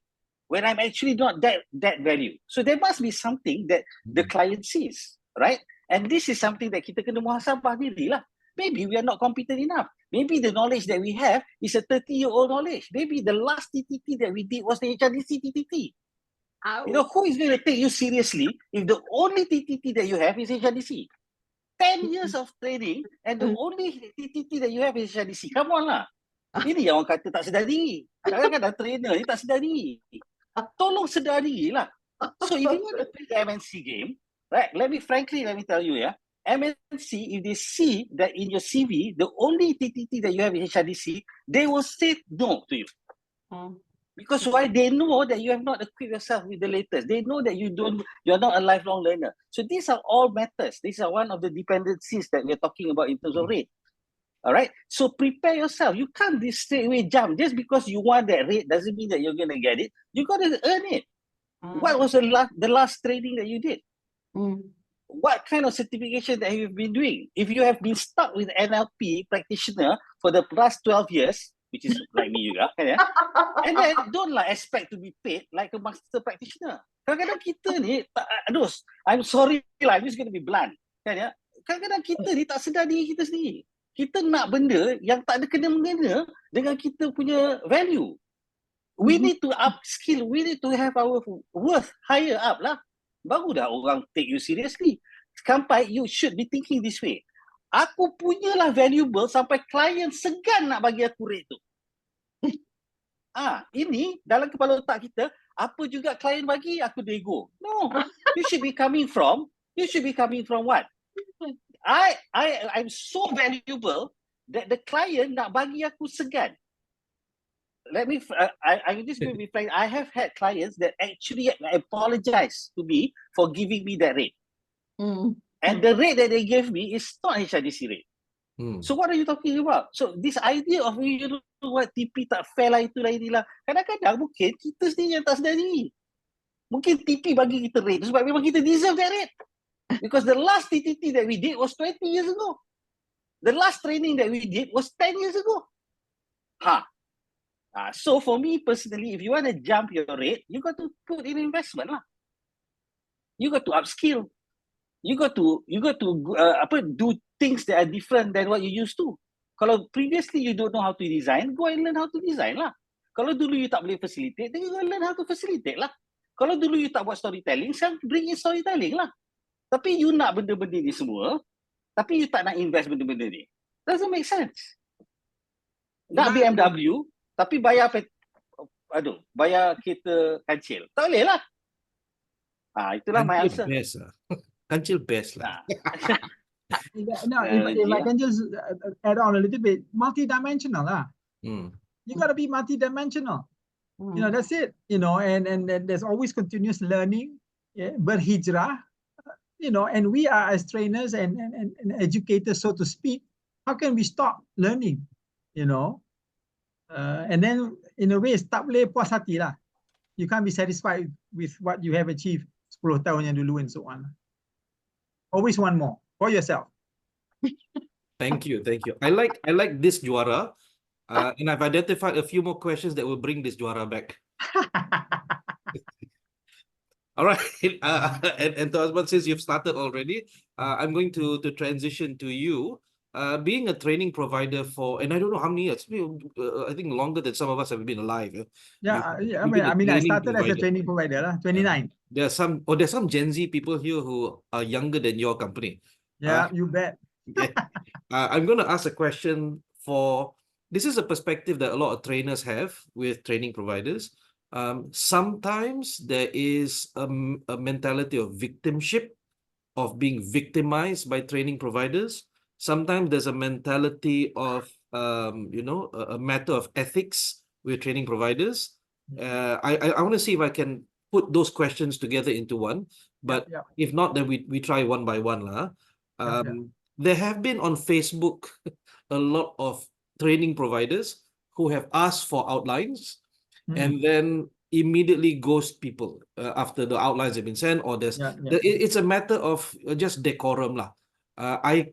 when I'm actually not that value? So there must be something that the client sees, right? And this is something that kita kena muhasabah diri lah. Maybe we are not competent enough. Maybe the knowledge that we have is a 30-year-old knowledge. Maybe the last TTT that we did was the HRDC TTT. You know, who is going to take you seriously if the only TTT that you have is HRDC? 10 years of training and the only TTT that you have is HRDC. Come on lah. Ini yang orang kata tak sedar diri. Kadang-kadang trainer ni tak sedar diri. Tolong sedar diri lah. So if you want to play the MNC game, right, let me tell you, yeah, MNC, if they see that in your CV, the only TTT that you have is HRDC, they will say no to you. Because why? They know that you have not equipped yourself with the latest. They know that you're not a lifelong learner. So these are all matters. These are one of the dependencies that we're talking about in terms of rate. All right. So prepare yourself. You can't just straight away jump. Just because you want that rate doesn't mean that you're going to get it. You got to earn it. What was the last training that you did? What kind of certification that you've been doing? If you have been stuck with NLP practitioner for the past 12 years, which is like me juga, kan, ya? And then don't expect to be paid like a master practitioner. Kadang-kadang kita ni, I'm sorry lah, I'm just going to be blunt, kan, ya? Kadang-kadang kita ni tak sedar diri kita sendiri. Kita nak benda yang tak ada kena-mengena dengan kita punya value. We need to upskill, we need to have our worth higher up lah. Baru dah orang take you seriously. Sampai you should be thinking this way. Aku punyalah valuable sampai klien segan nak bagi aku rate tu. Ini dalam kepala otak kita, apa juga klien bagi, aku nego. No, you should be coming from what? I'm so valuable that the client nak bagi aku segan. I'm just going to be frank. I have had clients that actually apologize to me for giving me that rate. And the rate that they gave me is not HRDC rate. So what are you talking about? So this idea of, you know what, TP tak fair lah, itulah inilah. Kadang-kadang mungkin kita sendiri yang tak sedar diri. Mungkin TP bagi kita rate sebab memang kita deserve that rate. Because the last TTT that we did was 20 years ago. The last training that we did was 10 years ago. So for me personally, if you want to jump your rate, you got to put in investment lah. You got to upskill. You got to do things that are different than what you used to. Kalau previously you don't know how to design, go and learn how to design lah. Kalau dulu you tak boleh facilitate, then you go and learn how to facilitate lah. Kalau dulu you tak buat storytelling, sekarang bring in storytelling lah. Tapi you nak benda-benda ni semua, tapi you tak nak invest benda-benda ni. Doesn't make sense. Nak BMW, tapi bayar kereta kancil. Tak boleh lah. Itulah my answer. Kancil best lah. No, if I can just add on a little bit, multidimensional lah. You got to be multidimensional. You know, that's it. You know, and there's always continuous learning. Berhijrah. You know, and we are as trainers and educators, so to speak. How can we stop learning? You know, and then in a way, tak boleh puas hati lah. You can't be satisfied with what you have achieved 10 tahun yang dulu and so on. Always want more for yourself. Thank you. I like this juara, and I've identified a few more questions that will bring this juara back. All right. And to husband, since you've started already, I'm going to transition to you. Being a training provider for, and I don't know how many years, I think longer than some of us have been alive. Yeah, You've been a I training started as a provider. training provider, 29. There's some Gen Z people here who are younger than your company. Yeah, you bet. Yeah. I'm going to ask a question for, this is a perspective that a lot of trainers have with training providers. Sometimes there is a mentality of victimship, of being victimized by training providers. Sometimes there's a mentality of, a matter of ethics with training providers. I want to see if I can put those questions together into one, but if not, then we try one by one. There have been on Facebook a lot of training providers who have asked for outlines and then immediately ghost people after the outlines have been sent, or it's a matter of just decorum lah. I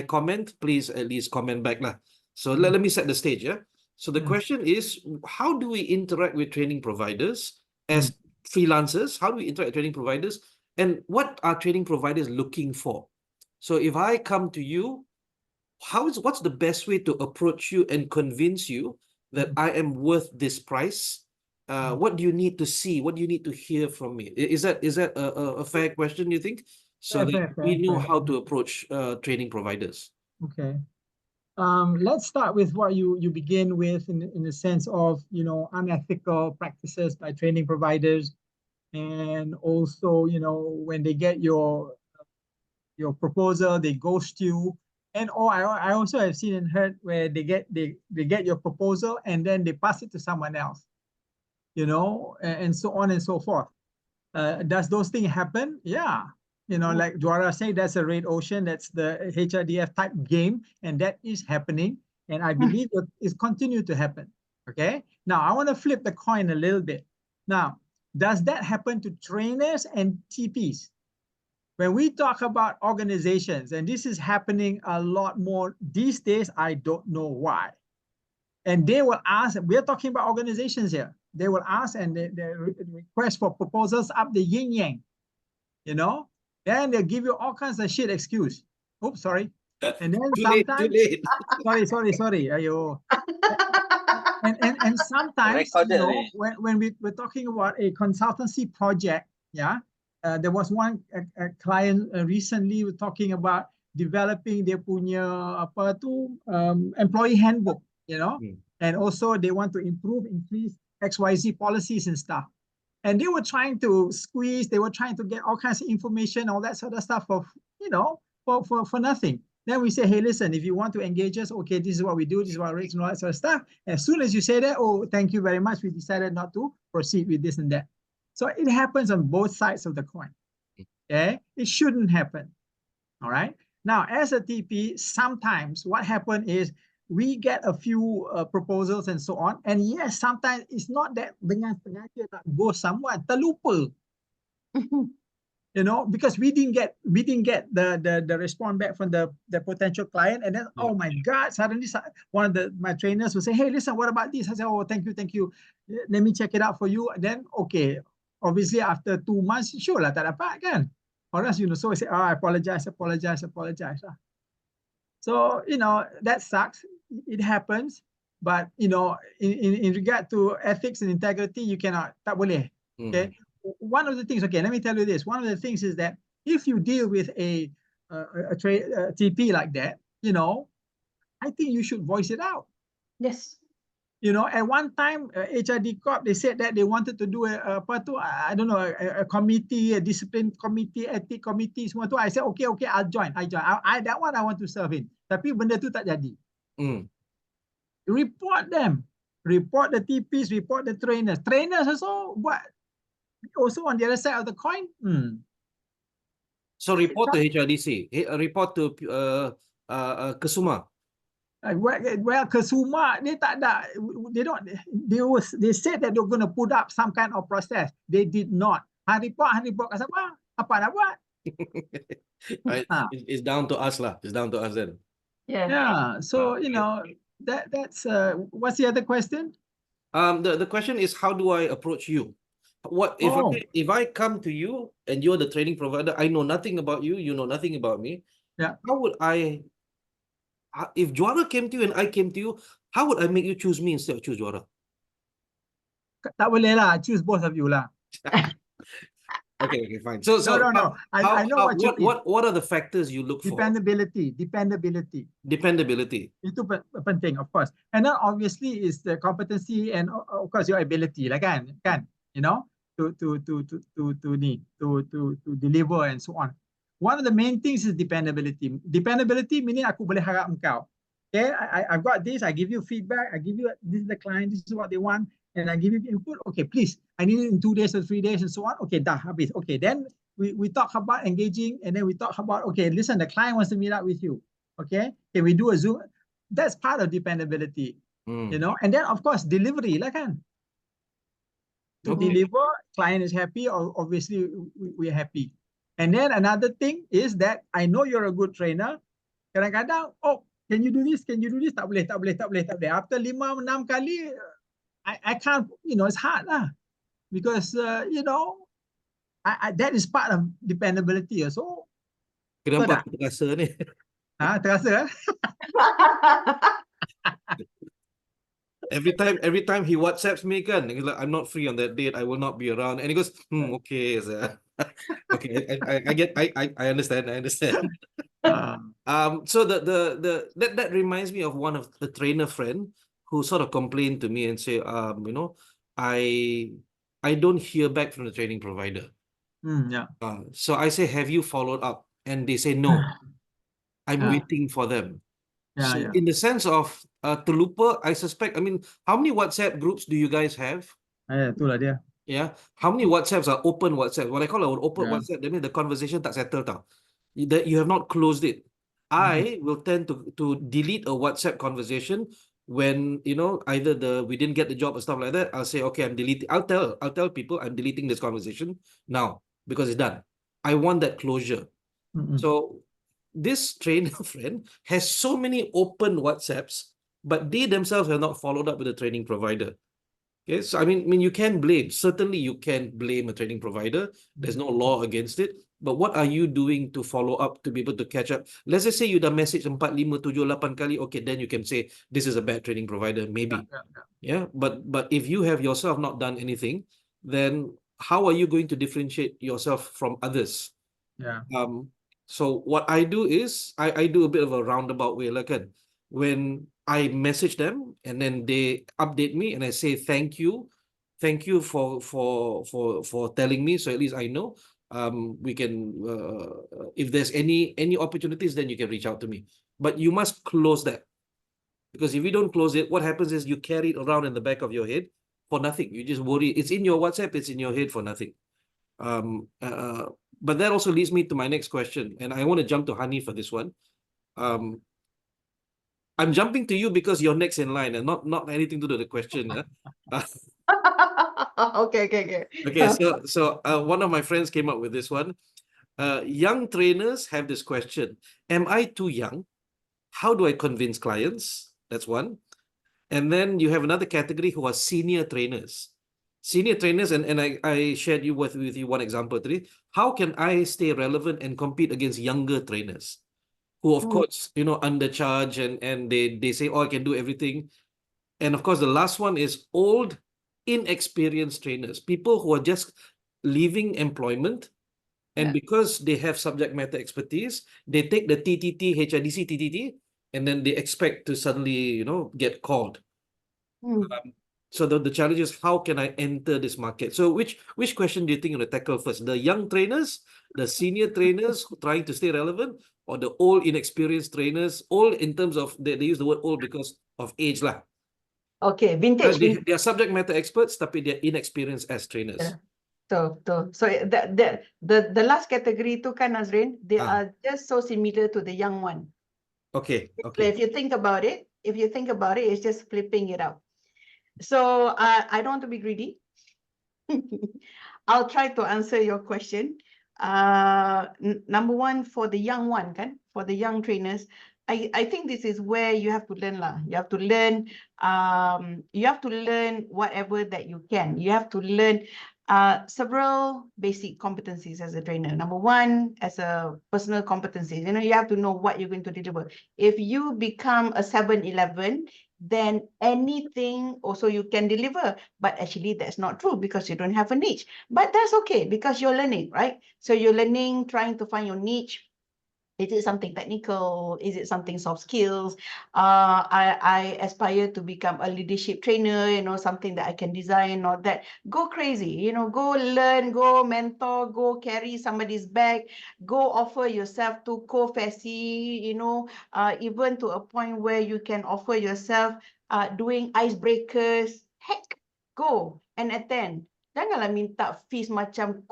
comment, please at least comment back lah. So let me set the stage. So the question is, how do we interact with training providers as freelancers? How do we interact with training providers, and what are training providers looking for? So if I come to you, what's the best way to approach you and convince you that I am worth this price? What do you need to see? What do you need to hear from me? Is that a fair question, you think? So that we know how to approach training providers. Okay. Let's start with what you begin with in the sense of, unethical practices by training providers. And also, when they get your proposal, they ghost you. And I also have seen and heard where they get your proposal and then they pass it to someone else, and so on and so forth. Does those things happen? Yeah. Like Dwara said, that's a red ocean. That's the HRDF type game, and that is happening. And I believe it's continued to happen. Okay. Now I want to flip the coin a little bit. Now, does that happen to trainers and TPs? When we talk about organizations, and this is happening a lot more these days, I don't know why. And they will ask, we're talking about organizations here. They will ask and they request for proposals up the yin-yang, Then they'll give you all kinds of shit excuse. Oops, sorry. And then sometimes, sorry. Ayo. And sometimes, when we're talking about a consultancy project, there was one client recently talking about developing their punya employee handbook, and also they want to increase XYZ policies and stuff. And they were trying to squeeze, they were trying to get all kinds of information, all that sort of stuff for nothing. Then we say, hey, listen, if you want to engage us, okay, this is what we do, this is what rates and all that sort of stuff. As soon as you say that, oh, thank you very much, we decided not to proceed with this and that. So it happens on both sides of the coin. Okay, it shouldn't happen. All right. Now, as a TP, sometimes what happens is we get a few proposals and so on. And yes, sometimes it's not that dengan sengaja nak go someone, terlupa. Because we didn't get the response back from the potential client, and then oh my God, suddenly one of my trainers will say, hey, listen, what about this? I say, oh, thank you. Let me check it out for you. And then okay, obviously after 2 months, sure lah, tak dapat kan? Or else, so I say, oh, I apologize. So, that sucks. It happens. But, in regard to ethics and integrity, you cannot, tak boleh. Okay. One of the things, okay, let me tell you this. One of the things is that if you deal with a TP like that, I think you should voice it out. Yes. At one time, HRD Corp, they said that they wanted to do a committee, a discipline committee, ethic committee, semua tu. I said, okay, I'll join. That one I want to serve in. Tapi benda tu tak jadi. Report them. Report the TPs, report the trainers. Trainers also, what? Also on the other side of the coin. So report to HRDC, report to Kesuma. Well, Kesuma, they said that they're going to put up some kind of process. They did not. Report kat siapa? Apa nak buat? Right. It's down to us lah. It's down to us then. Yeah. So that's what's the other question? The question is, how do I approach you? What Oh. if I come to you and you're the training provider, I know nothing about you, you know nothing about me. Yeah. How would if Juara came to you and I came to you, how would I make you choose me instead of choose Juara? Tak boleh lah. Choose both of you lah. Okay, fine. So No. I know what you mean. What are the factors you look for? Dependability. Dependability. Itu penting, of course. And then obviously is the competency and of course your ability lah kan, you know, to deliver and so on. One of the main things is dependability. Dependability meaning aku boleh harap engkau. Okay, I've got this, I give you feedback, I give you, this is the client, this is what they want, and I give you input. Okay, please, I need it in 2 days or 3 days and so on. Okay, dah habis. Okay, then we talk about engaging, and then we talk about, okay, listen, the client wants to meet up with you. Okay, we do a Zoom. That's part of dependability, you know. And then of course delivery lah kan. To deliver, client is happy, or obviously we're happy. And then another thing is that I know you're a good trainer. Kadang-kadang, oh, can you do this? Can you do this? Tak boleh. After 5-6 kali, I can't, you know, it's hard lah. Because, you know, that is part of dependability. So, Kenapa aku terasa ni? Terasa? Every time he WhatsApps me kan, he's like, I'm not free on that date, I will not be around. And he goes, okay, sir. Okay, I understand. So that reminds me of one of the trainer friend who sort of complained to me and say, you know, I don't hear back from the training provider. Yeah. So I say, have you followed up? And they say, no, I'm waiting for them. So in the sense of terlupa, I suspect, I mean, how many WhatsApp groups do you guys have? Itulah dia. Yeah. How many WhatsApps are open WhatsApp? What I call an open WhatsApp, that means the conversation tak settle tau. That you have not closed it. I will tend to delete a WhatsApp conversation when, you know, either we didn't get the job or stuff like that. I'll say, okay, I'm deleting. I'll tell people I'm deleting this conversation now because it's done. I want that closure. So this trainer friend has so many open WhatsApps, but they themselves have not followed up with the training provider. Okay, so I mean, you can blame. Certainly, you can blame a training provider. There's no law against it. But what are you doing to follow up to be able to catch up? Let's just say you dah message 4, 5, 7, 8 kali. Okay, then you can say this is a bad training provider, maybe. Yeah. But if you have yourself not done anything, then how are you going to differentiate yourself from others? Yeah. So what I do is I do a bit of a roundabout way, like when I message them and then they update me and I say thank you for telling me, so at least I know. We can if there's any opportunities, then you can reach out to me. But you must close that, because if you don't close it, what happens is you carry it around in the back of your head for nothing. You just worry. It's in your WhatsApp. It's in your head for nothing. But that also leads me to my next question, and I want to jump to Hani for this one. I'm jumping to you because you're next in line, and not anything to do with the question. Okay. Okay, so one of my friends came up with this one. Young trainers have this question: am I too young? How do I convince clients? That's one. And then you have another category who are senior trainers. Senior trainers, and I shared with you one example today. How can I stay relevant and compete against younger trainers who, of course, you know, undercharge and they say, oh, I can do everything. And of course, the last one is old, inexperienced trainers, people who are just leaving employment. And because they have subject matter expertise, they take the TTT, HRDC, TTT, and then they expect to suddenly, you know, get called. So the challenge is, how can I enter this market? So which question do you think you want to tackle first? The young trainers, the senior trainers trying to stay relevant, or the old inexperienced trainers? Old in terms of, they use the word old because of age lah. Okay, vintage. They are subject matter experts, tapi they're inexperienced as trainers. So the last category tu kan, Nazrin, they are just so similar to the young one. Okay. If you think about it, it's just flipping it out. So I don't want to be greedy. I'll try to answer your question. Number one, for the young one, for the young trainers, I think this is where you have to learn lah. You have to learn whatever that you can. You have to learn several basic competencies as a trainer. Number one, as a personal competency, you have to know what you're going to deliver. If you become a 7-Eleven, then anything also you can deliver. But actually that's not true because you don't have a niche. But that's okay because you're learning, right? So you're learning, trying to find your niche. Is it something technical? Is it something soft skills? I aspire to become a leadership trainer, something that I can design or that. Go crazy, go learn, go mentor, go carry somebody's bag, go offer yourself to 𝗀𝗶𝗄𝗏, even to a point where you can offer yourself doing icebreakers. Heck, go and attend. Janganlah minta fees macam,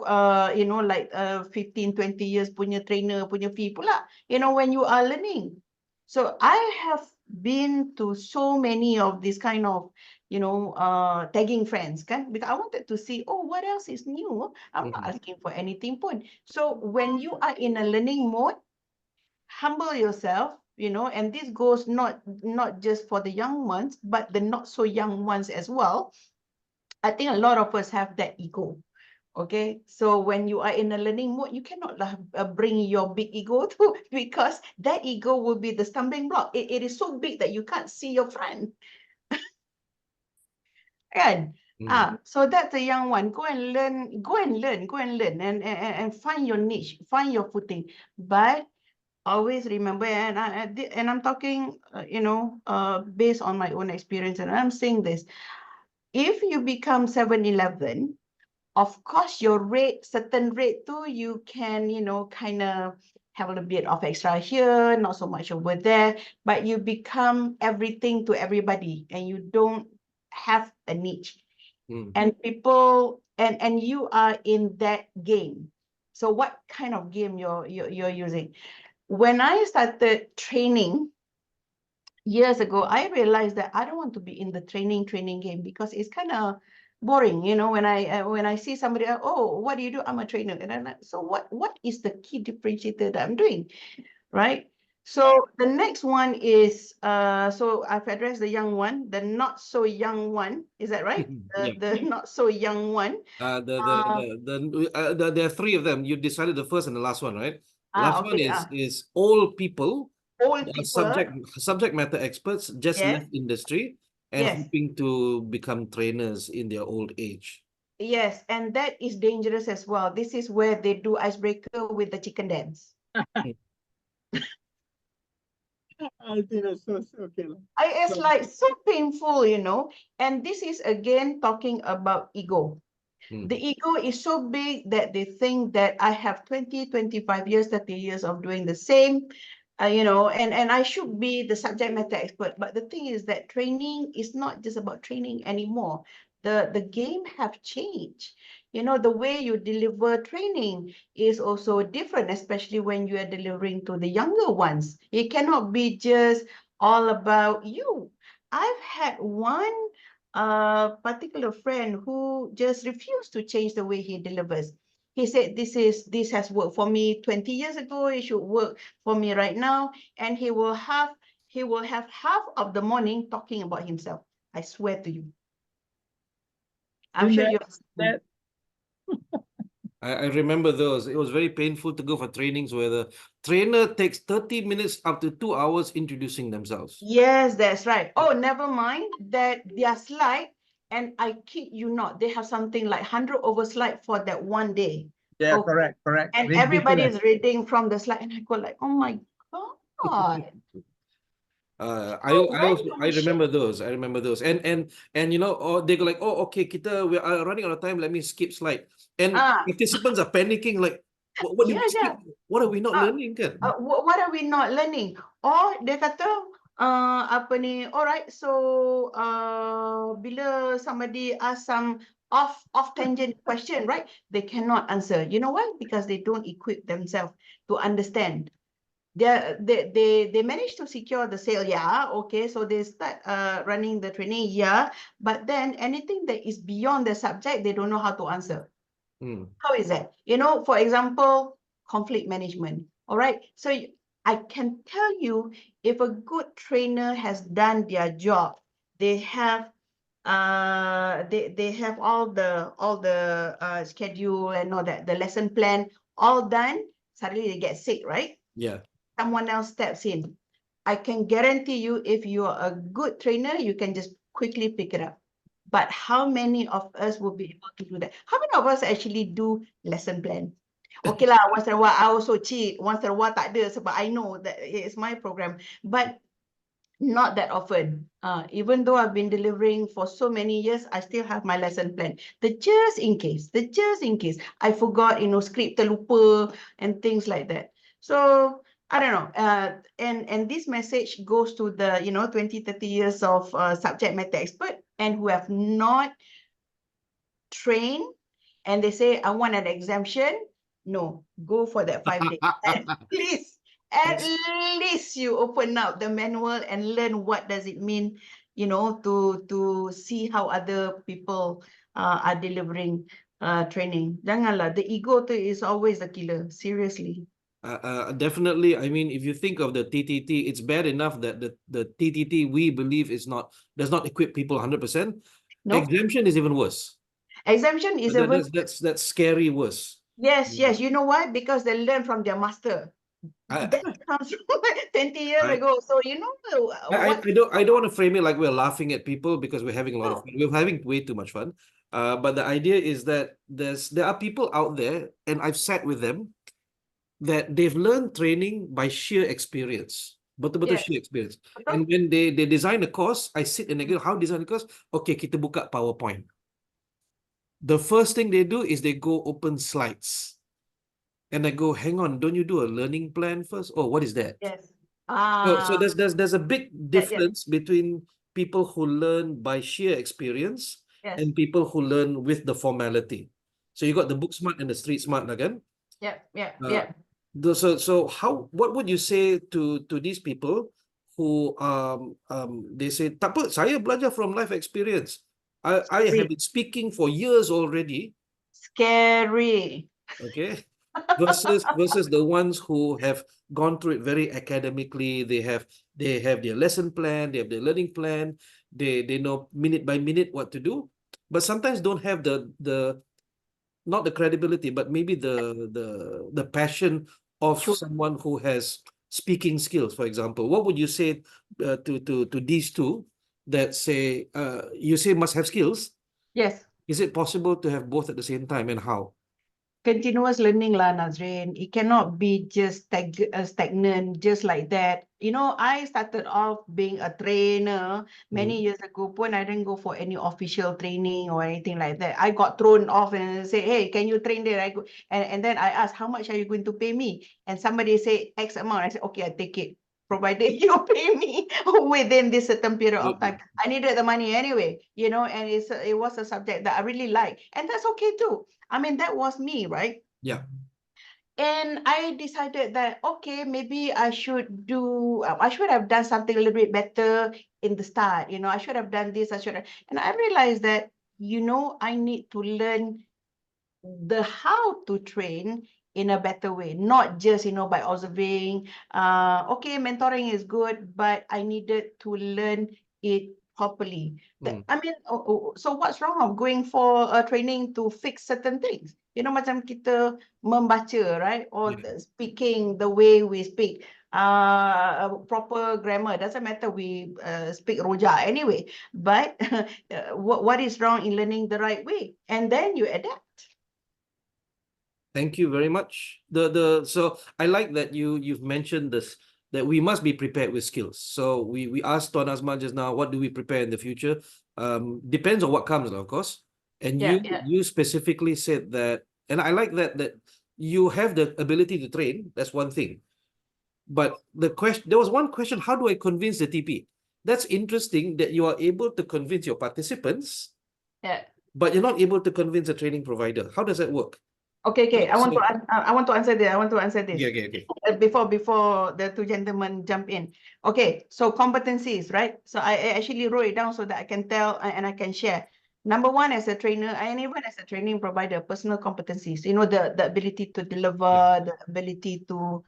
like 15, 20 years punya trainer punya fee pula, when you are learning. So I have been to so many of these kind of, tagging friends, kan? Because I wanted to see, oh, what else is new? I'm not asking for anything pun. So when you are in a learning mode, humble yourself, and this goes not just for the young ones, but the not so young ones as well. I think a lot of us have that ego. Okay, so when you are in a learning mode, you cannot bring your big ego too, because that ego will be the stumbling block. It is so big that you can't see your friend. Kan? So that's a young one. Go and learn, and find your niche, find your footing. But always remember, and I'm talking, based on my own experience, and I'm saying this. If you become 7-Eleven, of course, your rate, certain rate too, you can, kind of have a little bit of extra here, not so much over there, but you become everything to everybody and you don't have a niche. And people, and you are in that game. So what kind of game you're using? When I started training years ago, I realized that I don't want to be in the training game because it's kind of boring, when I see somebody, oh, what do you do? I'm a trainer. And I'm like, so what is the key differentiator that I'm doing, right? So the next one is, so I've addressed the young one, the not so young one. Is that right? The not so young one. There are three of them. You decided the first and the last one, right? Last one is old people. Subject matter experts, just left industry and hoping to become trainers in their old age. Yes, and that is dangerous as well. This is where they do icebreaker with the chicken dance. I think that's so okay. It's like so painful, and this is again talking about ego. The ego is so big that they think that I have 20, 25 years, 30 years of doing the same, and I should be the subject matter expert. But the thing is that training is not just about training anymore. The game have changed. The way you deliver training is also different, especially when you are delivering to the younger ones. It cannot be just all about you. I've had one particular friend who just refused to change the way he delivers. He said, this has worked for me 20 years ago, it should work for me right now. And he will have half of the morning talking about himself. I swear to you. I'm sure you've I remember those. It was very painful to go for trainings where the trainer takes 30 minutes up to 2 hours introducing themselves. Yes, that's right. Oh, never mind that their slide, and I kid you not, they have something like 100 over slide for that one day. Yeah, correct. And everybody is reading from the slide, and I go like, oh my God. I remember those. And or they go like, oh, okay, we are running out of time. Let me skip slide. And participants are panicking like, what are we not learning? What are we not learning? Or dia kata, all right, so bila somebody asks some off tangent question, right? They cannot answer. You know why? Because they don't equip themselves to understand. They managed to secure the sale, okay, so they start running the training, but then anything that is beyond the subject, they don't know how to answer. How is that? For example, conflict management. All right, so I can tell you, if a good trainer has done their job, they have they have all the schedule and all that, the lesson plan all done. Suddenly they get sick, right? Yeah. Someone else steps in. I can guarantee you, if you are a good trainer, you can just quickly pick it up. But how many of us will be able to do that? How many of us actually do lesson plan? Okay lah, once in a while I also cheat. Once in a while tak ada, sebab I know that it's my program. But not that often. Even though I've been delivering for so many years, I still have my lesson plan. Just in case, I forgot, script terlupa and things like that. So I don't know. And this message goes to the 20, 30 years of subject matter expert and who have not trained, and they say, I want an exemption. No, go for that 5 days. At least you open up the manual and learn what does it mean, to see how other people are delivering training. Janganlah, the ego is always the killer, seriously. Definitely. I mean, if you think of the TTT, it's bad enough that the TTT we believe does not equip people 100%. Nope. Exemption is even worse. Exemption is even that's scary worse. Yes. You know why? Because they learn from their master. That comes from 20 years ago. So I don't want to frame it like we're laughing at people, because we're having a lot of fun. We're having way too much fun. But the idea is that there are people out there, and I've sat with them, that they've learned training by sheer experience. Betul-betul sheer experience. And when they design a course, I sit and I go, how design a course? Okay, kita buka PowerPoint. The first thing they do is they go open slides. And I go, hang on, don't you do a learning plan first? Oh, what is that? Yes. So there's a big difference between people who learn by sheer experience and people who learn with the formality. So you got the book smart and the street smart again. Yeah. So what would you say to these people who they say, tak apa, saya belajar from life experience. I have been speaking for years already. Scary. Okay. Versus the ones who have gone through it very academically. They have their lesson plan, they have their learning plan, they know minute by minute what to do, but sometimes don't have the not the credibility, but maybe the passion of someone who has speaking skills, for example. What would you say to these two that say, you say must have skills? Yes. Is it possible to have both at the same time, and how? Continuous learning lah, Nazrin. It cannot be just stagnant, just like that. I started off being a trainer many years ago. When I didn't go for any official training or anything like that. I got thrown off and say, hey, can you train there? And then I asked, how much are you going to pay me? And somebody said X amount. I said, okay, I take it, provided you pay me within this certain period of time. I needed the money anyway, and it was a subject that I really like. And that's okay too. I mean, that was me, right? Yeah. And I decided that, okay, maybe I should have done something a little bit better in the start. I should have done this, and I realized that, I need to learn the how to train in a better way, not just, by observing. Okay, mentoring is good, but I needed to learn it properly. I mean, so what's wrong of going for a training to fix certain things? Macam kita membaca, right? Or speaking the way we speak, proper grammar. Doesn't matter we speak rojak anyway. But what is wrong in learning the right way? And then you adapt. Thank you very much. So I like that you've mentioned this, that we must be prepared with skills. So we asked Tuan Azman just now, what do we prepare in the future? Depends on what comes, of course. And you specifically said that, and I like that you have the ability to train. That's one thing. But there was one question: how do I convince the TP? That's interesting that you are able to convince your participants, but you're not able to convince a training provider. How does that work? Okay. I want to answer this. Okay. Before the two gentlemen jump in. Okay, so competencies, right? So I actually wrote it down so that I can tell and I can share. Number one, as a trainer, and even as a training provider, personal competencies. The ability to deliver, the ability to,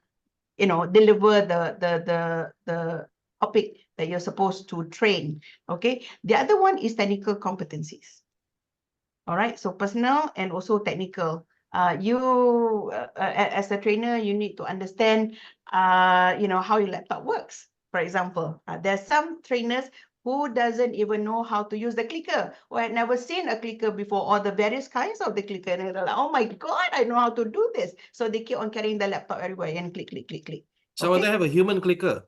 deliver the topic that you're supposed to train. Okay. The other one is technical competencies. All right. So personal and also technical. As a trainer, you need to understand, how your laptop works. For example, there's some trainers who doesn't even know how to use the clicker, or had never seen a clicker before, or the various kinds of the clicker. And they're like, oh my God, I know how to do this. So they keep on carrying the laptop everywhere and click, click, click, click. So they have a human clicker.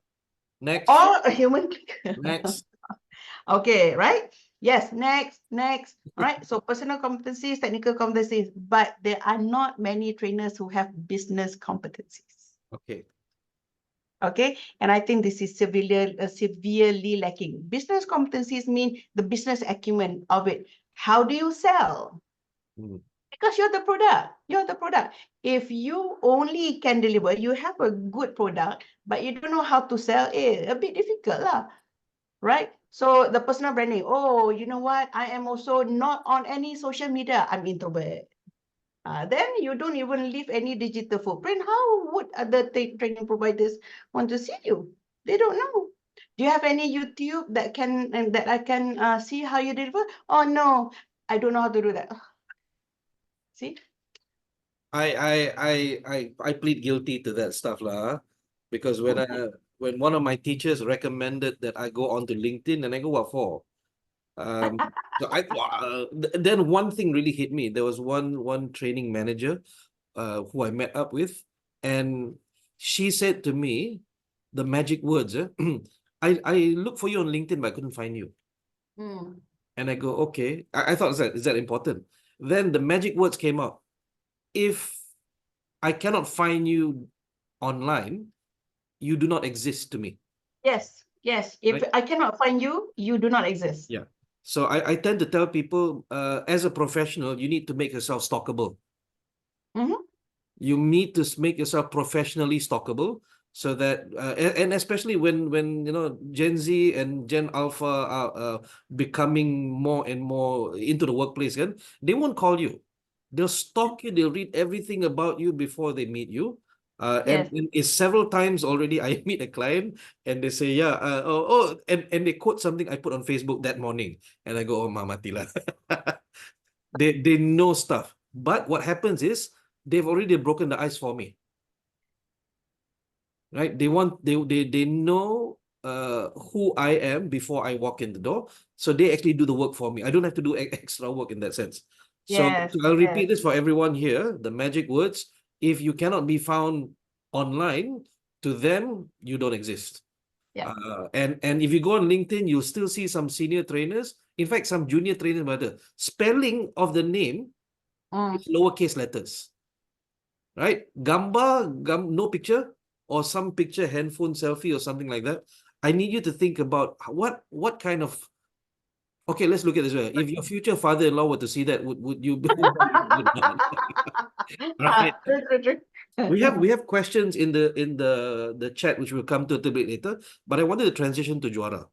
Next. Or a human clicker. Next. Okay, right? Yes, next. All right, so personal competencies, technical competencies, but there are not many trainers who have business competencies. Okay. Okay, and I think this is severely lacking. Business competencies mean the business acumen of it. How do you sell? Because you're the product. You're the product. If you only can deliver, you have a good product, but you don't know how to sell it, a bit difficult lah, right? So the personal branding, oh, you know what? I am also not on any social media. I'm introvert. Then you don't even leave any digital footprint. How would other training providers want to see you? They don't know. Do you have any YouTube that I can see how you deliver? Oh no, I don't know how to do that. See? I plead guilty to that stuff lah, because when one of my teachers recommended that I go onto LinkedIn, and I go, what for? So then one thing really hit me. There was one training manager who I met up with, and she said to me the magic words, I looked for you on LinkedIn, but I couldn't find you. And I go, okay. I thought, is that important? Then the magic words came out. If I cannot find you online, you do not exist to me. Yes. If right? I cannot find you, you do not exist. Yeah. So I tend to tell people, as a professional, you need to make yourself stalkable. You need to make yourself professionally stalkable, so that and especially when Gen Z and Gen Alpha are becoming more and more into the workplace, they won't call you. They'll stalk you. They'll read everything about you before they meet you. And it's several times already I meet a client and they say, yeah, and they quote something I put on Facebook that morning. And I go, oh, mamatila. They know stuff. But what happens is they've already broken the ice for me. Right? They know who I am before I walk in the door. So they actually do the work for me. I don't have to do extra work in that sense. So I'll repeat this for everyone here. The magic words: if you cannot be found online, to them, you don't exist. Yeah. And if you go on LinkedIn, you'll still see some senior trainers. In fact, some junior trainers, but the spelling of the name is lowercase letters. Right? Gamba, no picture, or some picture, handphone selfie or something like that. I need you to think about what kind of... Okay, let's look at this way. If your future father-in-law were to see that, would you? Right. We have questions in the chat, which we'll come to a little bit later. But I wanted to transition to Juara,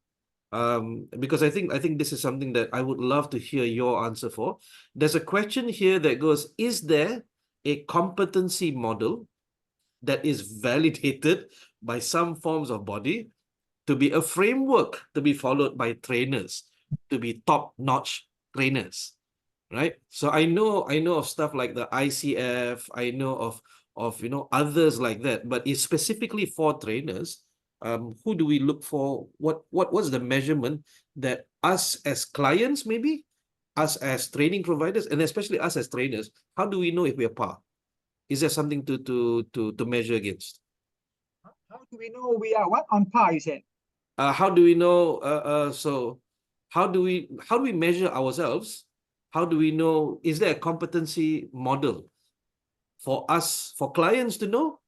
because I think this is something that I would love to hear your answer for. There's a question here that goes: is there a competency model that is validated by some forms of body to be a framework to be followed by trainers, to be top-notch trainers, right? So I know of stuff like the ICF, I know of others like that, but it's specifically for trainers. Who do we look for? What's the measurement that us as clients, maybe us as training providers, and especially us as trainers, how do we know if we are par? Is there something to measure against? How do we know we are on par, you said? How do we know? So how do we measure ourselves? How do we know? Is there a competency model for us, for clients to know,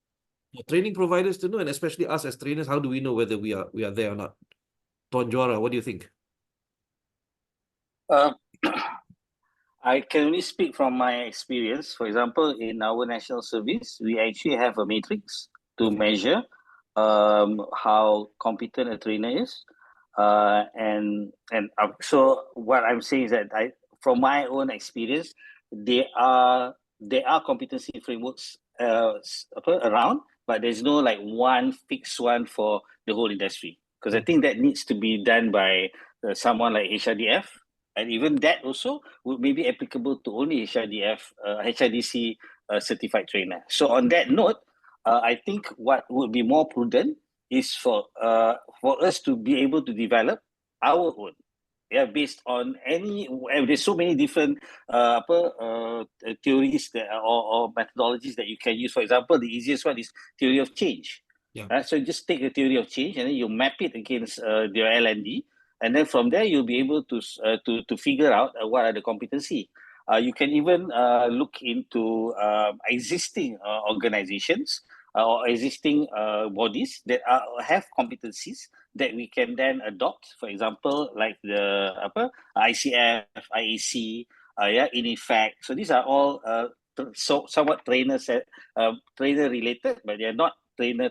for training providers to know, and especially us as trainers? How do we know whether we are there or not? Tuan Juara, what do you think? I can only speak from my experience. For example, in our national service, we actually have a matrix to measure how competent a trainer is. So what I'm saying is that from my own experience, there are competency frameworks around, but there's no like one fixed one for the whole industry. because I think that needs to be done by someone like HRDF, and even that also would maybe applicable to only HRDC certified trainer. So on that note, I think what would be more prudent is for us to be able to develop our own. Yeah, based on there's so many different theories or methodologies that you can use. For example, the easiest one is theory of change. Yeah. So just take the theory of change and then you map it against your L&D, and then from there you'll be able to figure out what are the competency. You can even look into existing organizations or existing bodies that have competencies that we can then adopt. For example, like the ICF, IAC, INIFAC. So these are all somewhat trainer related, but they are not trainer.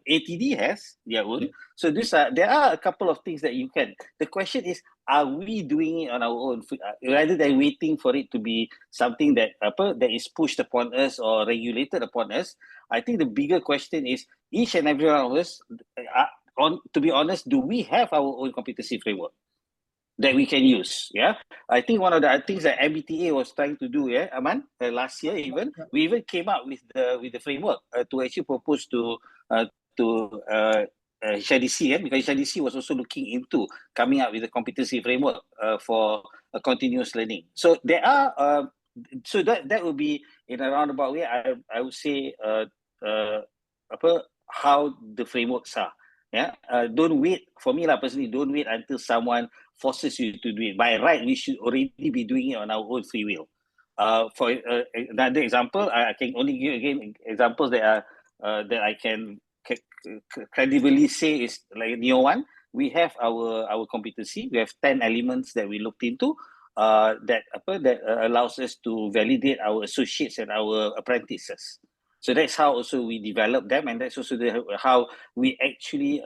ATD has their own. So there are a couple of things that you can. The question is, are we doing it on our own rather than waiting for it to be something that is pushed upon us or regulated upon us? I think the bigger question is, each and every one of us, to be honest, do we have our own competency framework that we can use? Yeah, I think one of the things that MBTA was trying to do, Aman, last year even, we even came up with the framework to actually propose to HRDC, because HRDC was also looking into coming up with a competency framework for continuous learning. So there are so that would be in a roundabout way. I would say how the frameworks are. Yeah, don't wait. For me, personally, don't wait until someone forces you to do it. By right, we should already be doing it on our own free will. For another example, I can only give again examples that I can credibly say is like Neo One. We have our competency. We have 10 elements that we looked into that allows us to validate our associates and our apprentices. So that's how also we develop them, and that's also how we actually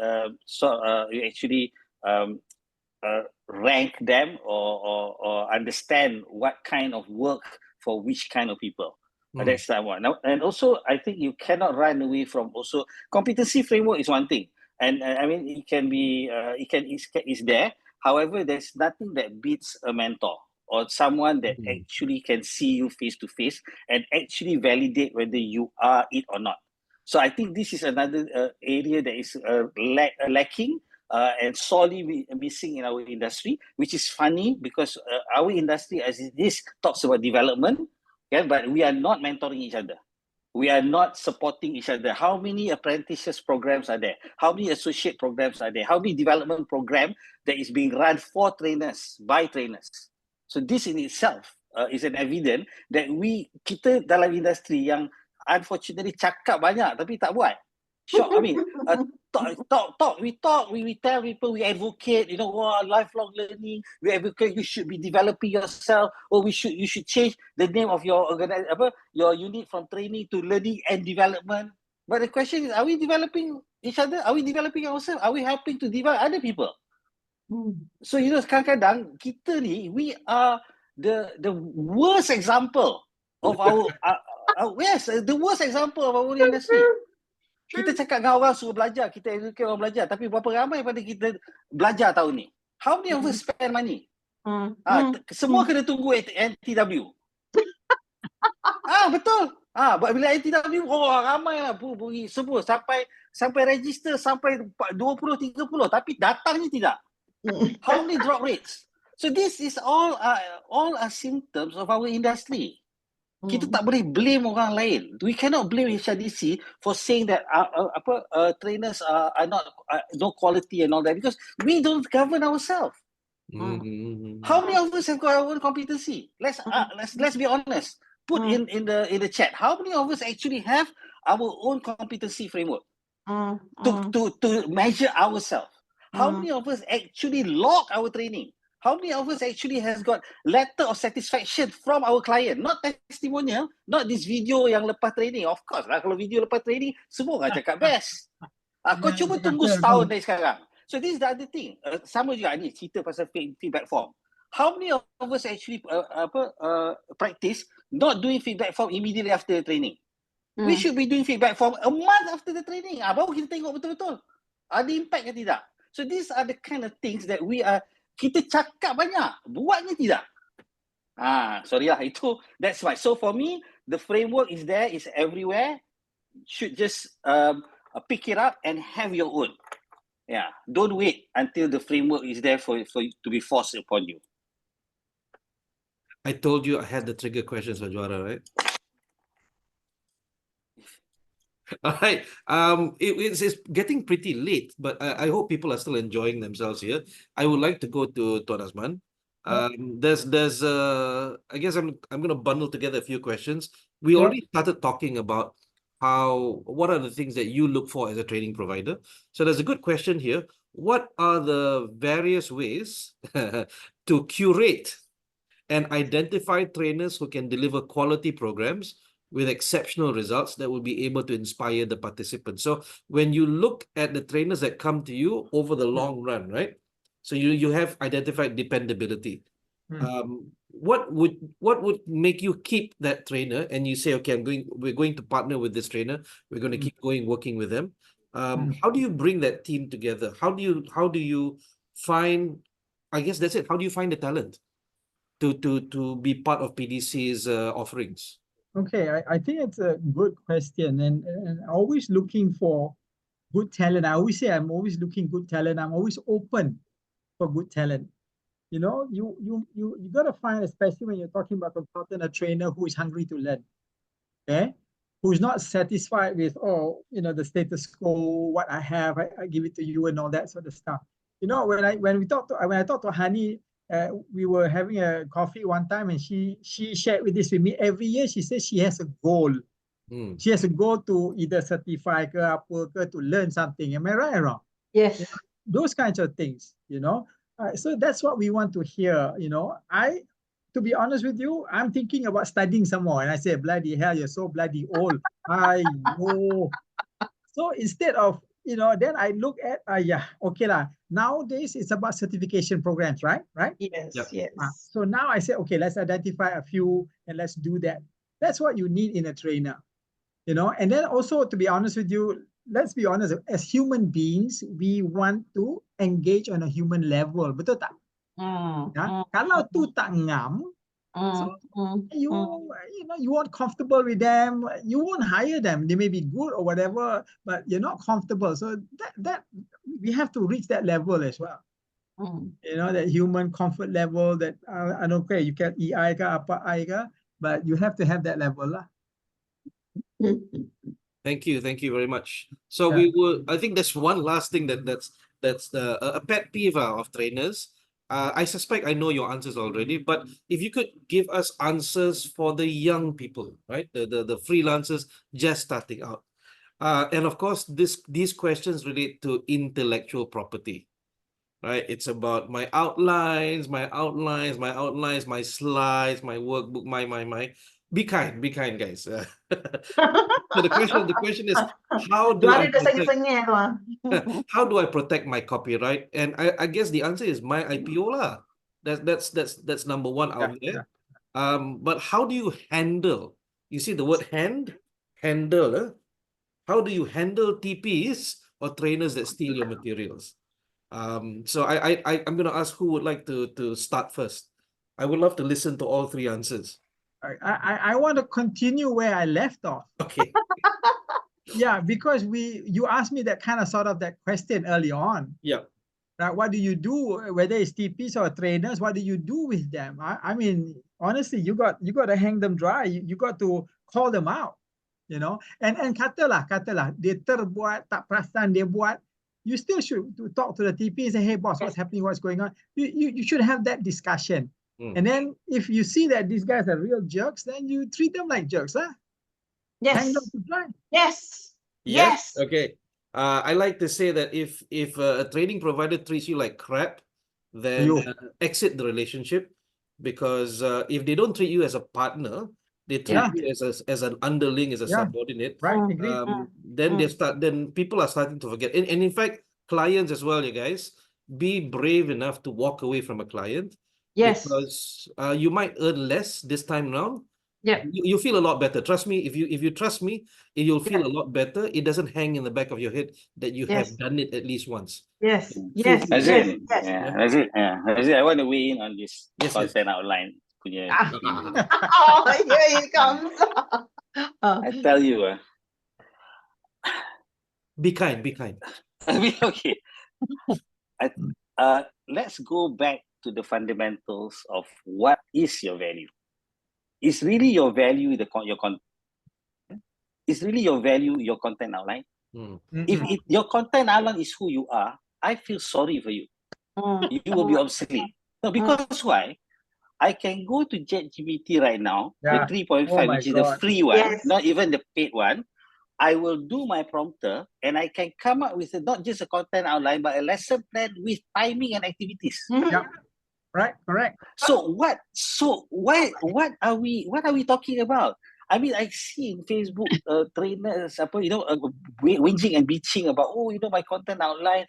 rank them or understand what kind of work for which kind of people. That's that one. Now, and also, I think you cannot run away from also competency framework is one thing, and I mean it can be it's there. However, there's nothing that beats a mentor or someone that actually can see you face to face and actually validate whether you are it or not. So I think this is another area that is lacking and sorely missing in our industry, which is funny because our industry as it is talks about development, but we are not mentoring each other. We are not supporting each other. How many apprentices programs are there? How many associate programs are there? How many development program that is being run for trainers, by trainers? So this in itself is an evidence that kita dalam industri yang unfortunately cakap banyak tapi tak buat. Shock, I mean, we tell people, we advocate, lifelong learning, we advocate you should be developing yourself, or you should change the name of your your unit from training to learning and development. But the question is, are we developing each other? Are we developing ourselves? Are we helping to develop other people? So kadang-kadang kita ni, we are the worst example of our the worst example of our industry. Kita cakap dengan orang suruh belajar, kita educate orang belajar, tapi berapa ramai pada kita belajar tahun ni? How many of us spend money? Semua kena tunggu NTW. Betul. Bila NTW, ramai lah semua sampai register sampai 20-30, tapi datangnya tidak. How many drop rates? So this is all are symptoms of our industry. Kita tak boleh blame orang lain. We cannot blame HRDC for saying that trainers are not no quality and all that, because we don't govern ourselves. How many of us have got our own competency? Let's be honest. Put in the chat. How many of us actually have our own competency framework to measure ourselves? How many of us actually log our training? How many of us actually has got letter of satisfaction from our client? Not testimonial, not this video yang lepas training. Of course lah, kalau video lepas training, semua orang cakap best. Kau cuba tunggu setahun dari sekarang. So this is the other thing. Sama juga ni, cerita pasal feedback form. How many of us actually practice not doing feedback form immediately after the training? We should be doing feedback form a month after the training. Baru kita tengok betul-betul ada impact ke tidak. So these are the kind of things that kita cakap banyak, buatnya tidak. Sorry lah, that's why. So for me, the framework is there, is everywhere. Should just pick it up and have your own. Yeah, don't wait until the framework is there for to be forced upon you. I told you I had the trigger questions for Juara, right? All right. It's getting pretty late, but I hope people are still enjoying themselves here. I would like to go to Tuan Azman. There's I guess I'm gonna bundle together a few questions. We already started talking about what are the things that you look for as a training provider. So there's a good question here. What are the various ways to curate and identify trainers who can deliver quality programs with exceptional results that will be able to inspire the participants? So when you look at the trainers that come to you over the long run, right? So you have identified dependability. What would make you keep that trainer and you say, okay, we're going to partner with this trainer, we're going to keep working with them? How do you bring that team together? How do you find, I guess that's it, how do you find the talent to be part of PDC's offerings? Okay, I think it's a good question, and always looking for good talent. I always say I'm always looking good talent. I'm always open for good talent. You know, you got to find, especially when you're talking about consultant, a trainer who is hungry to learn, okay? Who's not satisfied with, the status quo, what I have, I give it to you and all that sort of stuff. You know, when I talked to Hani, we were having a coffee one time, and she shared with me. Every year she says she has a goal. She has a goal to either certify ke apa ke, to learn something. Am I right or wrong? Yes. You know, those kinds of things, you know. So that's what we want to hear, you know. To be honest with you, I'm thinking about studying some more. And I say, bloody hell, you're so bloody old. So instead of, then I look at, okay lah. Nowadays, it's about certification programs, right? Yes, Yep. yes. So now I say, okay, let's identify a few and let's do that. That's what you need in a trainer, you know. And then also, to be honest with you, let's be honest, as human beings, we want to engage on a human level. Betul tak? Kalau tu tak ngam, you weren't comfortable with them, you won't hire them. They may be good or whatever, but you're not comfortable. So that we have to reach that level as well. You know, that human comfort level, that I don't care, you can EI ke apa I ke, but you have to have that level lah. Thank you very much. So I think there's one last thing that's a pet peeve of trainers. I suspect I know your answers already, but if you could give us answers for the young people, right? The freelancers just starting out. And of course, these questions relate to intellectual property, right? It's about my outlines, my slides, my workbook, my. Be kind, guys. So the question is, how do I protect my copyright? And I guess the answer is my IPO lah. That's number one out there. But how do you handle? You see the word handle. How do you handle TPs or trainers that steal your materials? So I'm gonna ask who would like to start first. I would love to listen to all three answers. I want to continue where I left off. Okay. Yeah, because you asked me that kind of sort of that question early on. Yeah. Right? What do you do, whether it's TPs or trainers? What do you do with them? I mean, honestly, you got to hang them dry. You got to call them out, you know. And katalah, dia terbuat, tak perasan dia buat. You still should talk to the TP and say, hey boss, what's happening? What's going on? You should have that discussion. And then if you see that these guys are real jerks, then you treat them like jerks, huh? Yes. Hang them to dry. Yes. Okay. I like to say that if a training provider treats you like crap, then exit the relationship, because if they don't treat you as a partner, they treat you as an underling, as a subordinate. Right. Then people are starting to forget. And in fact, clients as well, you guys, be brave enough to walk away from a client. Yes. Because you might earn less this time around, Yeah. You feel a lot better. Trust me, if you trust me, you'll feel a lot better. It doesn't hang in the back of your head that you have Yes. done it at least once. Yes. Feel Yes. free. Yes. Nazrin, Yes. yeah, Nazrin, Nazrin, I want to weigh in on this Yes, yes. content outline punya Ah. thing. Oh, here it comes. I tell you, Be kind, be kind. I mean, okay. Let's go back to the fundamentals of what is your value. Is really your value your content? Is really your value your content outline? If your content outline is who you are, I feel sorry for you. You will be obsolete. No, because why? I can go to ChatGPT right now, Yeah. the 3.5, Oh my which is the God. free one, Yes. not even the paid one. I will do my prompter and I can come up with not just a content outline, but a lesson plan with timing and activities. Yeah. Right. Correct. So what are we talking about? I mean, I see in Facebook trainers whinging and bitching about, my content outline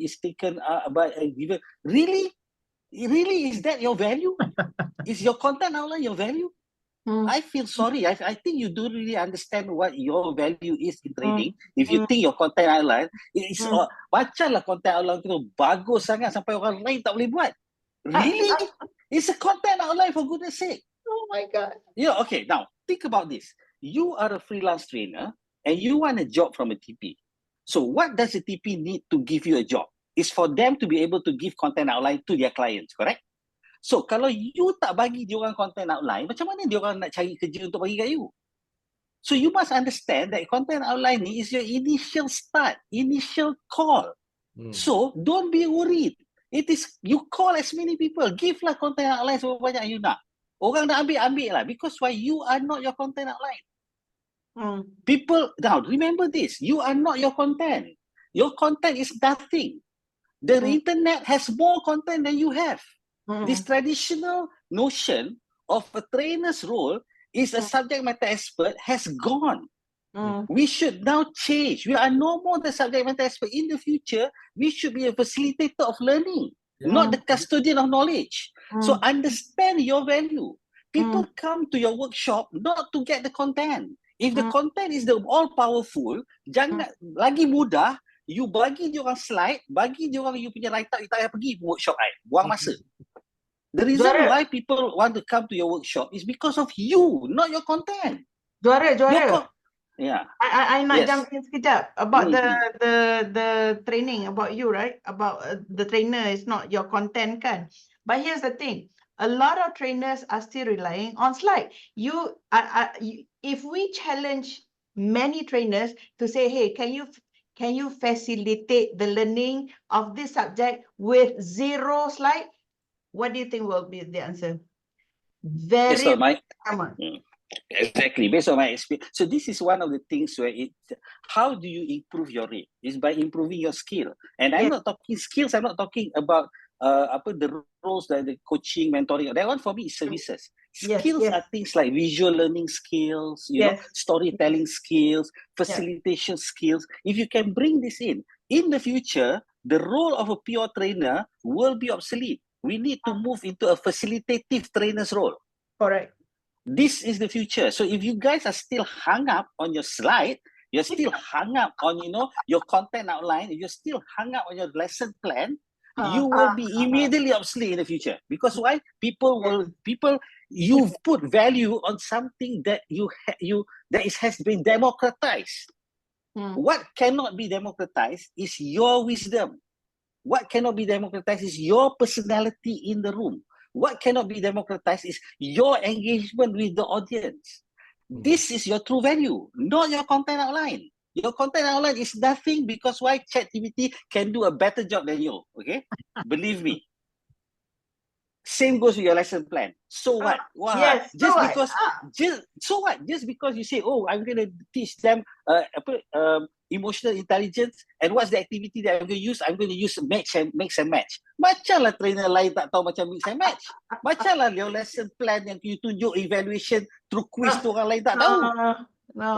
is taken by a given. Really is that your value? Is your content outline your value? I feel sorry. I think you don't really understand what your value is in training. If you think your content outline is bacalah content outline itu bagus sangat sampai orang lain tak boleh buat. Really? It's a content outline, for goodness sake. Oh my God. Yeah, okay. Now, think about this. You are a freelance trainer and you want a job from a TP. So what does a TP need to give you a job? It's for them to be able to give content outline to their clients, correct? So kalau you tak bagi diorang content outline, macam mana diorang nak cari kerja untuk bagi kat you? So you must understand that content outline is your initial start, initial call. So don't be worried. It is, you call as many people, give lah content outline seberapa banyak you nak. Orang nak ambil lah, because why? You are not your content outline. People, now remember this, you are not your content. Your content is nothing. The internet has more content than you have. This traditional notion of a trainer's role is a subject matter expert has gone. We should now change. We are no more the subject matter expert. In the future, we should be a facilitator of learning, not the custodian of knowledge. So understand your value. People come to your workshop not to get the content. If the content is the all-powerful, jangan lagi mudah, you bagi diorang slide, bagi diorang you punya write-up, you tak payah pergi workshop I. Buang masa. The reason why people want to come to your workshop is because of you, not your content. Juara. Yeah. I nak Yes. jump in sekejap about the training about you, right? About the trainer is not your content kan. But here's the thing. A lot of trainers are still relying on slide. If we challenge many trainers to say, hey, can you facilitate the learning of this subject with 0 slide? What do you think will be the answer? Based on my common. Exactly, based on my experience. So this is one of the things where how do you improve your rate? Is by improving your skill. And I'm not talking skills, I'm not talking about the roles like the coaching, mentoring. That one for me is services. Skills are things like visual learning skills, you know, storytelling skills, facilitation skills. If you can bring this in the future, the role of a pure trainer will be obsolete. We need to move into a facilitative trainer's role. Correct. This is the future. So if you guys are still hung up on your slide, you're still hung up on, your content outline, if you're still hung up on your lesson plan, you will be immediately obsolete in the future. Because why? You've put value on something that has been democratized. What cannot be democratized is your wisdom. What cannot be democratized is your personality in the room. What cannot be democratized is your engagement with the audience. This is your true value, not your content outline. Your content outline is nothing because why? ChatGPT can do a better job than you, okay? Believe me. Same goes with your lesson plan. So what? So what? Just because you say, oh, I'm going to teach them emotional intelligence, and what's the activity that I'm going to use? I'm going to use mix and match. Bacalah trainer lain tak tahu macam mix and match. Bacalah your lesson plan yang you tunjuk evaluation through quiz tu orang lain tak tahu.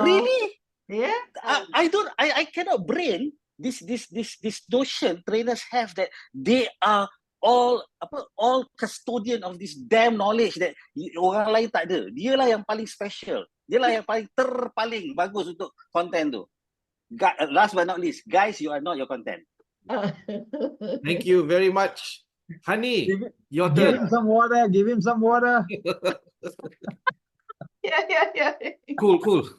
Really? Yeah. I cannot brain this notion trainers have that they are all custodian of this damn knowledge that orang lain tak ada. Dialah yang paling special. Dialah yang paling bagus untuk content tu. Last but not least, guys, you are not your content. Thank you very much. Hani, your Give turn. him some water. Give him some water. Yeah. Cool.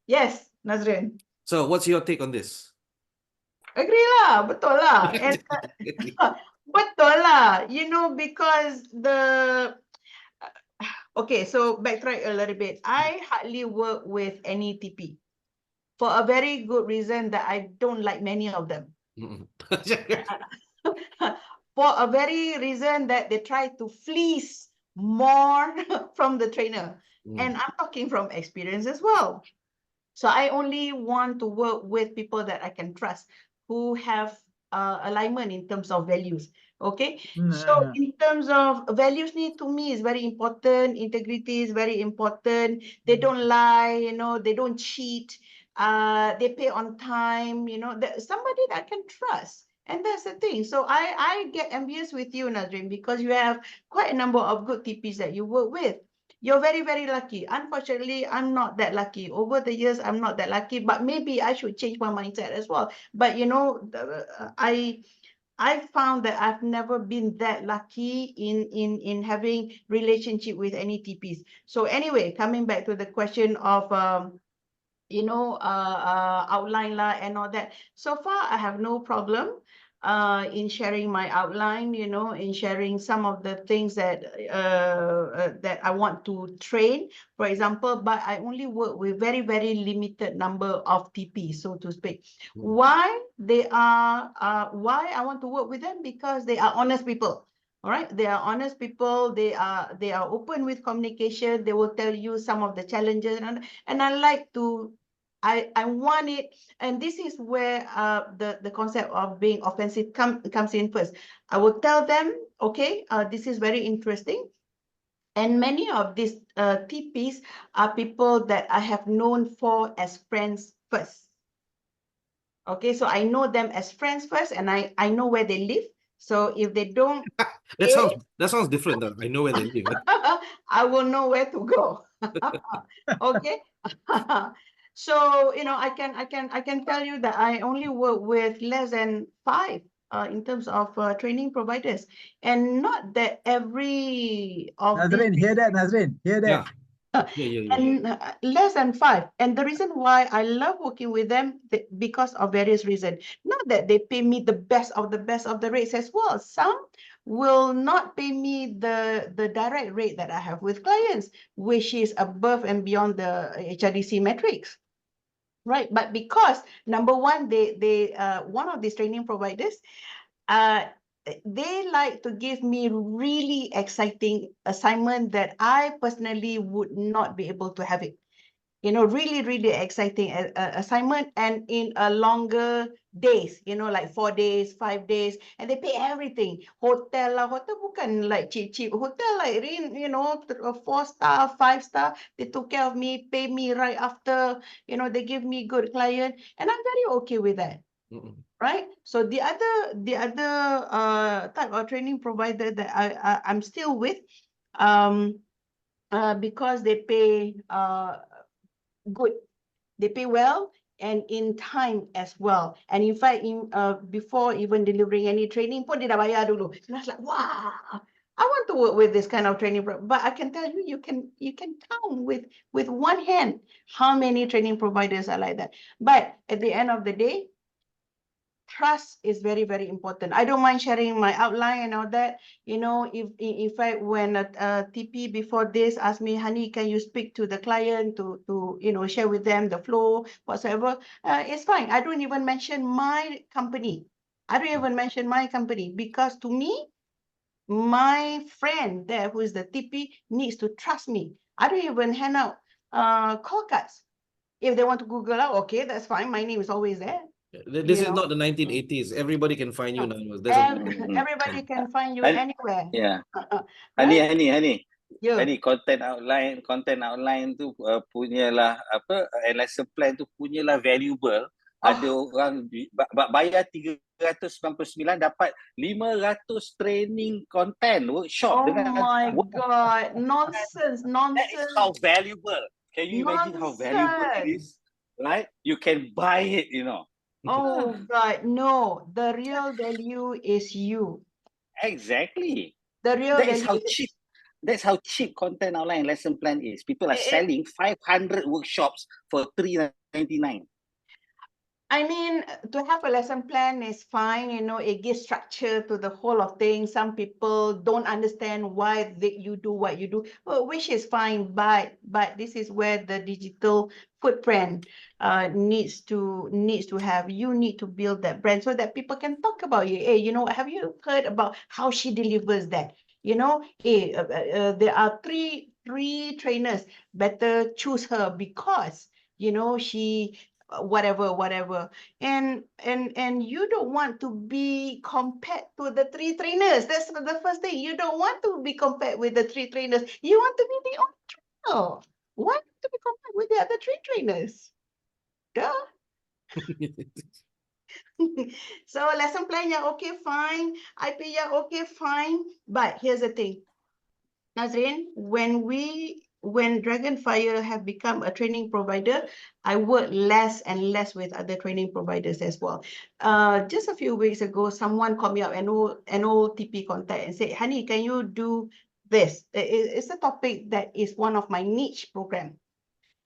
Yes, Nazrin. So what's your take on this? Agree lah, betul lah. And betul lah, you know, because okay, so backtrack a little bit. I hardly work with any TP for a very good reason that I don't like many of them. For a very reason that they try to fleece more from the trainer. And I'm talking from experience as well. So I only want to work with people that I can trust, who have alignment in terms of values. Okay, so in terms of values, to me is very important. Integrity is very important. They don't lie, you know, they don't cheat. They pay on time, you know, somebody that I can trust. And that's the thing. So I get envious with you, Nazrin, because you have quite a number of good TPs that you work with. You're very, very lucky. Unfortunately, I'm not that lucky. Over the years, I'm not that lucky, but maybe I should change my mindset as well. But, you know, I found that I've never been that lucky in having relationship with any TPs. So anyway, coming back to the question of, you know, outline lah and all that. So far, I have no problem in sharing my outline, you know, in sharing some of the things that that I want to train, for example, but I only work with very, very limited number of TPs, so to speak. Why I want to work with them? Because they are honest people. All right, they are honest people. They are open with communication. They will tell you some of the challenges, and I like to. I want it, and this is where the concept of being offensive comes in first. I will tell them, okay, this is very interesting, and many of these TPs are people that I have known for as friends first. Okay, so I know them as friends first, and I know where they live. So if they don't, that sounds different though. I know where they live. I will know where to go. Okay. So, you know, I can tell you that I only work with less than 5 in terms of training providers, and not that every of Nazrin, hear that, Nazrin, hear that. Yeah. And less than 5. And the reason why I love working with them, because of various reasons. Not that they pay me the best of the rates as well. Some will not pay me the direct rate that I have with clients, which is above and beyond the HRDC metrics. Right, but because number one, they one of these training providers, they like to give me really exciting assignment that I personally would not be able to have it. You know, really, really exciting assignment, and in a longer days, you know, like 4 days, 5 days, and they pay everything. Hotel bukan like cheap hotel, like, you know, 4-star, 5-star. They took care of me, pay me right after, you know, they give me good client, and I'm very okay with that. Right. So the other type of training provider that I'm still with, because they pay good, they pay well, and in time as well. And in fact, before even delivering any training pun dia dah bayar dulu. And I was like, wow, I want to work with this kind of training. But I can tell you, you can count with one hand how many training providers are like that. But at the end of the day, trust is very, very important. I don't mind sharing my outline and all that. You know, if in fact, when a TP before this asked me, Hani, can you speak to the client to you know, share with them the flow, whatsoever, it's fine. I don't even mention my company. Because to me, my friend there, who is the TP, needs to trust me. I don't even hand out call cards. If they want to Google out, okay, that's fine. My name is always there. This is not the 1980s. Everybody can find you now. Everybody can find you anywhere. Yeah. Right? Hani. Yeah. Hani, content outline tu punyalah apa, lesson plan tu punyalah valuable Ada orang bayar 399 dapat 500 training content workshop Oh dengan my God, nonsense, that is how nonsense, valuable. Can you imagine how valuable it nonsense. is? Right? You can buy it, you know. Oh God, no, the real value is you. Exactly. The real That is value how is cheap. That's how cheap content online lesson plan is. People are It- selling 500 workshops for $399. I mean, to have a lesson plan is fine, you know, it gives structure to the whole of things. Some people don't understand why you do what you do, which is fine, but this is where the digital footprint needs to have. You need to build that brand so that people can talk about you. Hey, you know, have you heard about how she delivers that? You know, hey, there are three trainers. Better choose her because you know she whatever, and you don't want to be compared to the three trainers. That's the first thing. You don't want to be compared with the three trainers. You want to be the only trainer. Why to be compared with the other three trainers? Duh. So lesson plan, yeah, okay, fine. IP, yeah, okay, fine. But here's the thing, Nazrin, when Dragonfire have become a training provider, I work less and less with other training providers as well. Just a few weeks ago, someone called me up, an old TP contact, and said, "Honey, can you do this? It's a topic that is one of my niche program."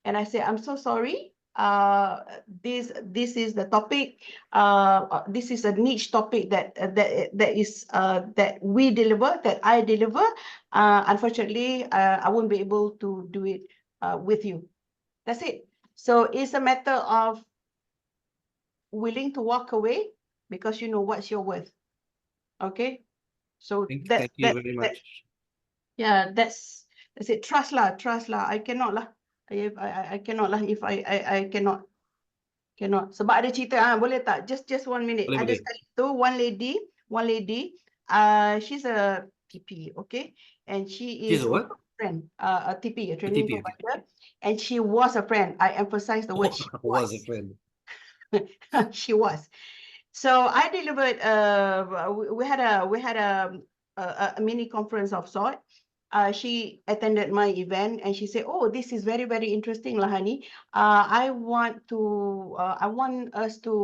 And I said, "I'm so sorry. This is the topic. This is a niche topic that we deliver, that I deliver. Unfortunately, I won't be able to do it with you." That's it. So it's a matter of willing to walk away because you know what's your worth. Okay. So Thank you very much. yeah, that's it. Trust lah. I cannot lah. I cannot lah. If I cannot. Sebab ada cerita, boleh tak? Just 1 minute. Boleh, Ada boleh. sekali tu, one lady, she's a TP, okay? And she She's is a what? a friend, a TP, a training TP, okay. provider. And she was a friend. I emphasize the word she Was a friend. she was. So I delivered. We had a mini conference of sort. She attended my event and she said, "Oh, this is very, very interesting, Lahani. I want us to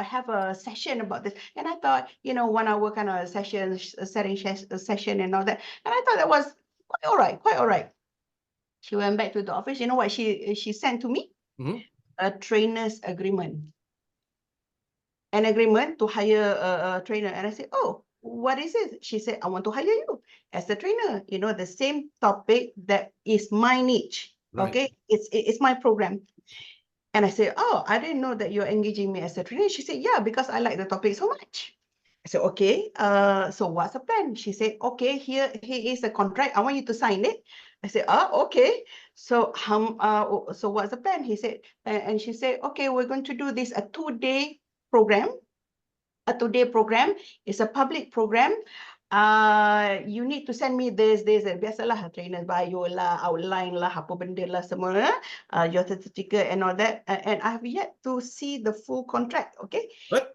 have a session about this." And I thought, you know, 1 hour kind of session, session and all that. And I thought that was quite all right. She went back to the office. You know what she sent to me? Mm-hmm. A trainer's agreement. An agreement to hire a trainer. And I said, "Oh, what is it?" She said, "I want to hire you as a trainer. You know, the same topic that is my niche. Right. Okay, it's my program." And I said, "Oh, I didn't know that you're engaging me as a trainer." She said, "Yeah, because I like the topic so much." I said, "Okay, so what's the plan?" She said, "Okay, here is a contract. I want you to sign it." I said, "Okay. So so what's the plan?" He said, and she said, "Okay, we're going to do this a 2-day program. A 2-day program is a public program. You need to send me this. Biasalah, trainer bio lah, outline lah, apa benda lah semua. Your certificate and all that. And I have yet to see the full contract. Okay. What?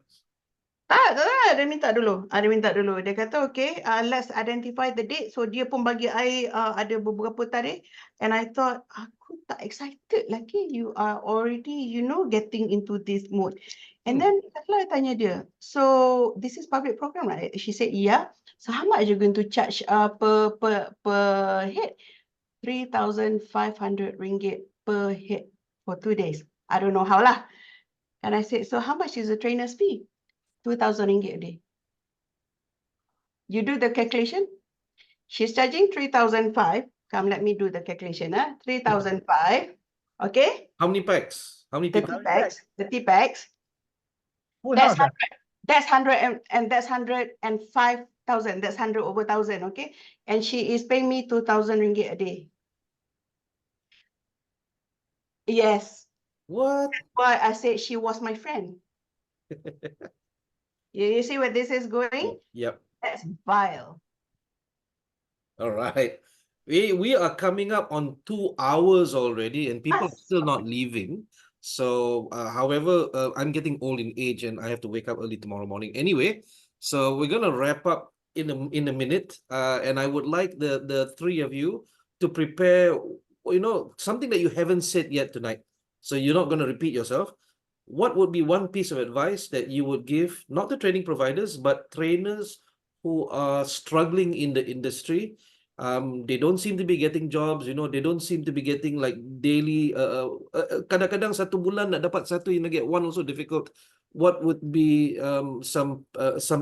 Dia minta dulu. Dia kata, "Okay, let's identify the date." So dia pun bagi I ada beberapa tarikh. And I thought, aku tak excited lagi. You are already, you know, getting into this mood. And then I tanya dia, "So this is public program, right?" She said, "Yeah." "So how much are you going to charge per head?" 3,500 ringgit per head for 2 days. I don't know how lah. And I said, "So how much is the trainer's fee?" 2,000 ringgit a day. You do the calculation. She's charging 3,500. Come, let me do the calculation. 3,500. Okay. How many packs? How many people? 30 packs. 30 packs. Full That's house, 100. That's 100 and that's 105,000. That's 100 over 1,000. Okay. And she is paying me 2,000 ringgit a day. Yes. What? Why I said she was my friend. You see where this is going? Yep. That's vile. All right. We are coming up on 2 hours already, and people are still not leaving. So, however, I'm getting old in age and I have to wake up early tomorrow morning. Anyway, so we're gonna wrap up in a minute, and I would like the three of you to prepare, something that you haven't said yet tonight. So you're not gonna repeat yourself. What would be one piece of advice that you would give, not the training providers, but trainers who are struggling in the industry? They don't seem to be getting jobs, they don't seem to be getting like daily, kadang-kadang satu bulan nak dapat satu, get one also difficult. What would be some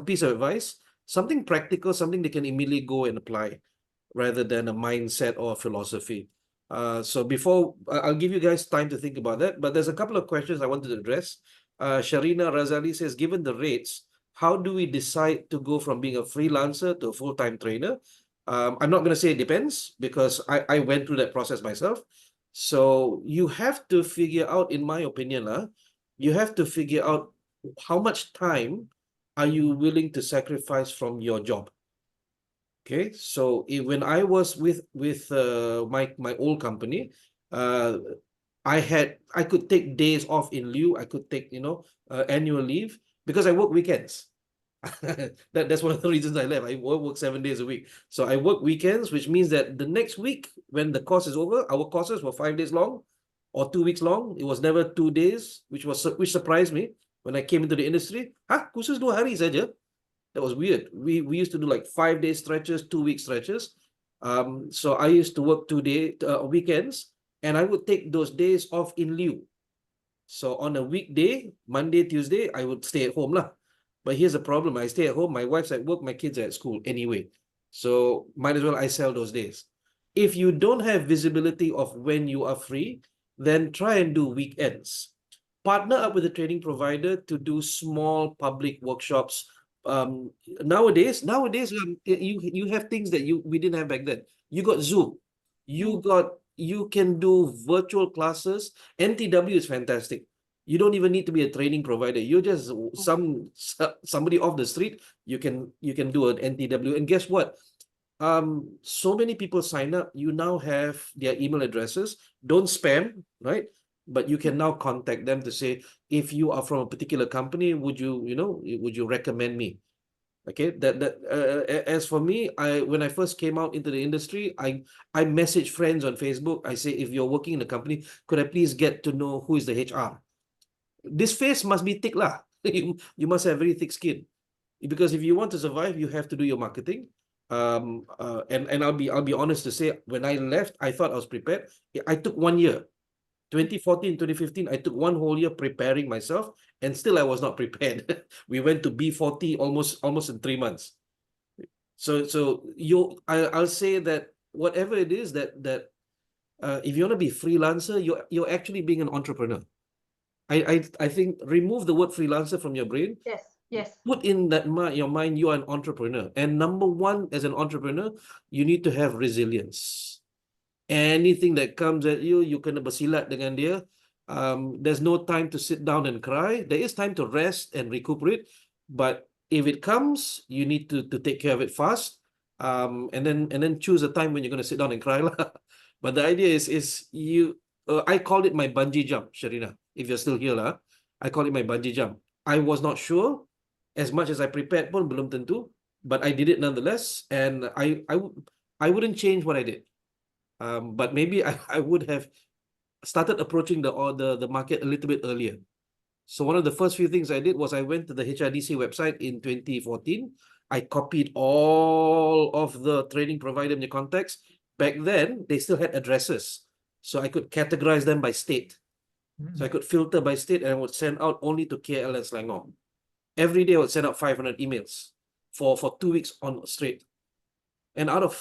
piece of advice, something practical, something they can immediately go and apply rather than a mindset or a philosophy? So before, I'll give you guys time to think about that, but there's a couple of questions I wanted to address. Sharina Razali says, given the rates, how do we decide to go from being a freelancer to a full-time trainer? I'm not going to say it depends, because I went through that process myself. So you have to figure out, in my opinion, you have to figure out how much time are you willing to sacrifice from your job. Okay, so when I was with my old company, I could take days off in lieu. I could take annual leave because I work weekends. That's one of the reasons I left. I work 7 days a week. So I work weekends, which means that the next week when the course is over, our courses were 5 days long or 2 weeks long. It was never 2 days, which surprised me when I came into the industry. Kursus 2 hari saja. That was weird. We used to do like 5-day stretches, 2-week stretches. So I used to work 2 weekends, and I would take those days off in lieu. So on a weekday, Monday, Tuesday, I would stay at home lah. But here's the problem. I stay at home. My wife's at work. My kids are at school anyway. So might as well I sell those days. If you don't have visibility of when you are free, then try and do weekends. Partner up with a training provider to do small public workshops. Nowadays, you have things that we didn't have back then. You got Zoom. You can do virtual classes. NTW is fantastic. You don't even need to be a training provider. You're just somebody off the street. You can do an NTW. And guess what? So many people sign up. You now have their email addresses. Don't spam, right? But you can now contact them to say, if you are from a particular company, would you recommend me? Okay, as for me, when I first came out into the industry, I message friends on Facebook. I say, if you're working in a company, could I please get to know who is the HR? This face must be thick lah. You must have very thick skin, because if you want to survive, you have to do your marketing. And I'll be honest to say, when I left, I thought I was prepared. I took 1 year, 2014, 2015. I took 1 whole year preparing myself, and still I was not prepared. We went to B40 almost in 3 months. So I'll say that whatever it is that if you want to be freelancer, you're actually being an entrepreneur. I think remove the word freelancer from your brain. Yes. Put in your mind, you are an entrepreneur. And number one, as an entrepreneur, you need to have resilience. Anything that comes at you, you kena bersilat dengan dia. There's no time to sit down and cry. There is time to rest and recuperate. But if it comes, you need to take care of it fast. And then choose a time when you're going to sit down and cry lah. But the idea is you. I called it my bungee jump, Sharina. If you're still here lah, I call it my bungee jump. I was not sure, as much as I prepared pun belum tentu, but I did it nonetheless, and I wouldn't change what I did. But maybe I would have started approaching the market a little bit earlier. So one of the first few things I did was I went to the HRDC website in 2014. I copied all of the training provider contacts. Back then, they still had addresses, so I could categorize them by state. So I could filter by state, and I would send out only to KL and Selangor. Every day I would send out 500 emails for 2 weeks on straight. And out of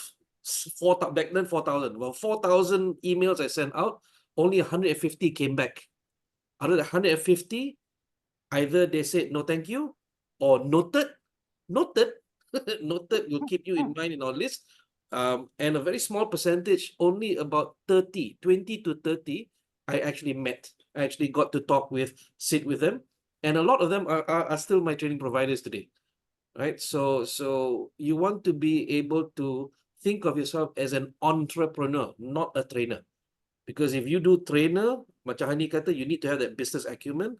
4,000, back then 4,000, well, 4,000 emails I sent out, only 150 came back. Out of the 150, either they said no thank you, or noted, noted, we'll keep you in mind in our list. And a very small percentage, only about 20 to 30, I actually met. I actually got to talk with, sit with them. And a lot of them are still my training providers today, right? So you want to be able to think of yourself as an entrepreneur, not a trainer. Because if you do trainer, macam Hani kata, you need to have that business acumen.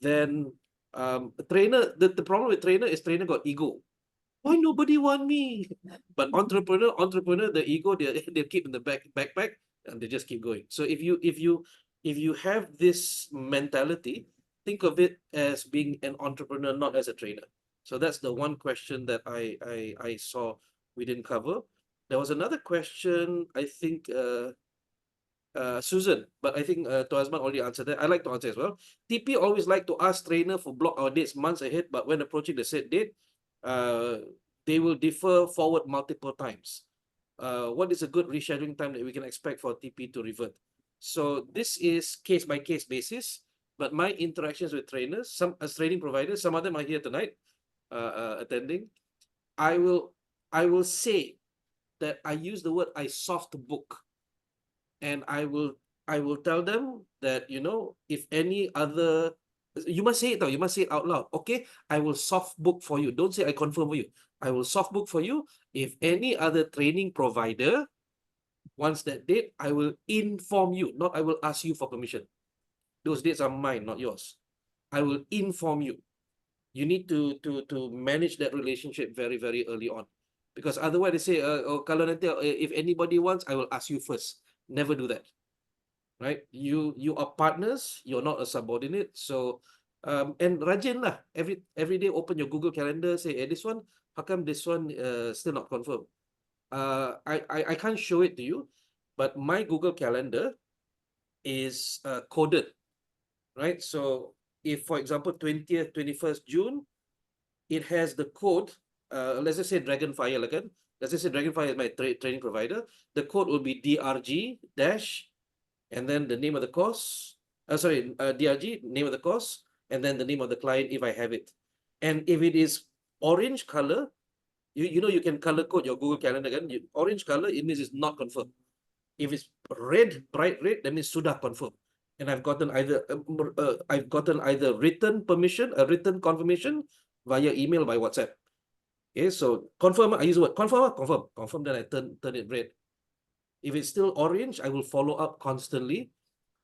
Then trainer, the problem with trainer is trainer got ego. Why nobody want me? But entrepreneur, the ego they keep in the backpack and they just keep going. So if you have this mentality, think of it as being an entrepreneur, not as a trainer. So that's the one question that I saw we didn't cover. There was another question, I think Susan, but I think Tuazman already answered that. I like to answer as well. TP always like to ask trainer for block our dates months ahead, but when approaching the set date, they will defer forward multiple times. What is a good rescheduling time that we can expect for TP to revert? So this is case by case basis, but my interactions with trainers, some as training providers, some of them are here tonight attending. I will say that I use the word I soft book, and I will tell them that, you know, if any other, you must say it now, you must say it out loud. Okay, I will soft book for you. Don't say I confirm for you. I will soft book for you. If any other training provider wants that date, I will inform you, not I will ask you for permission. Those dates are mine, not yours. I will inform you. You need to manage that relationship very, very early on. Because otherwise they say, oh, kalau nanti, if anybody wants, I will ask you first. Never do that. Right? You are partners, you're not a subordinate. So and rajin lah. Every day open your Google Calendar, say, this one, how come this one still not confirmed? I can't show it to you, but my Google Calendar is coded, right? So if, for example, 20th, 21st June, it has the code, let's just say Dragonfire again. Let's just say Dragonfire is my training provider. The code will be DRG dash, and then the name of the course, DRG, name of the course, and then the name of the client if I have it. And if it is orange color, you know, you can color code your Google Calendar again. Orange color, it means it's not confirmed. If it's red, bright red, that means sudah confirmed. And I've gotten either written permission, a written confirmation via email, by WhatsApp. Okay, so confirm, I use the word confirm, then I turn it red. If it's still orange, I will follow up constantly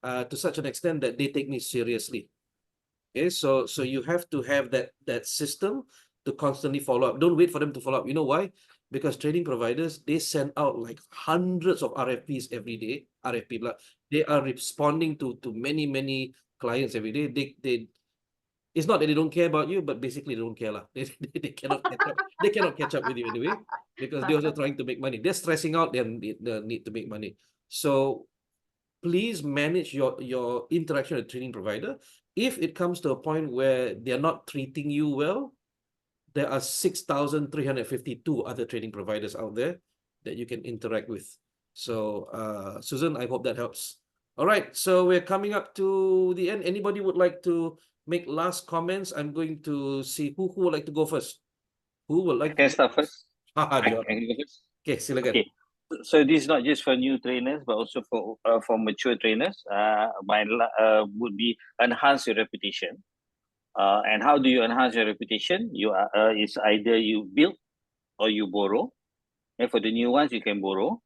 to such an extent that they take me seriously. Okay, so you have to have that system to constantly follow up. Don't wait for them to follow up. You know why? Because training providers, they send out like hundreds of RFPs every day. They are responding to many clients every day. They it's not that they don't care about you, but basically they don't care lah. They cannot catch up. They cannot catch up with you anyway, because they're also trying to make money. They're stressing out. They need to make money. So please manage your interaction with training provider. If it comes to a point where they're not treating you well, there are 6,352 other training providers out there that you can interact with. So Susan, I hope that helps. All right, so we're coming up to the end. Anybody would like to make last comments? I'm going to see who would like to go first. Who would like Can I start first? I can go first? Okay, silakan. Okay. So this is not just for new trainers, but also for mature trainers. My would be enhance your reputation. And how do you enhance your reputation? It's either you build or you borrow. And for the new ones, you can borrow.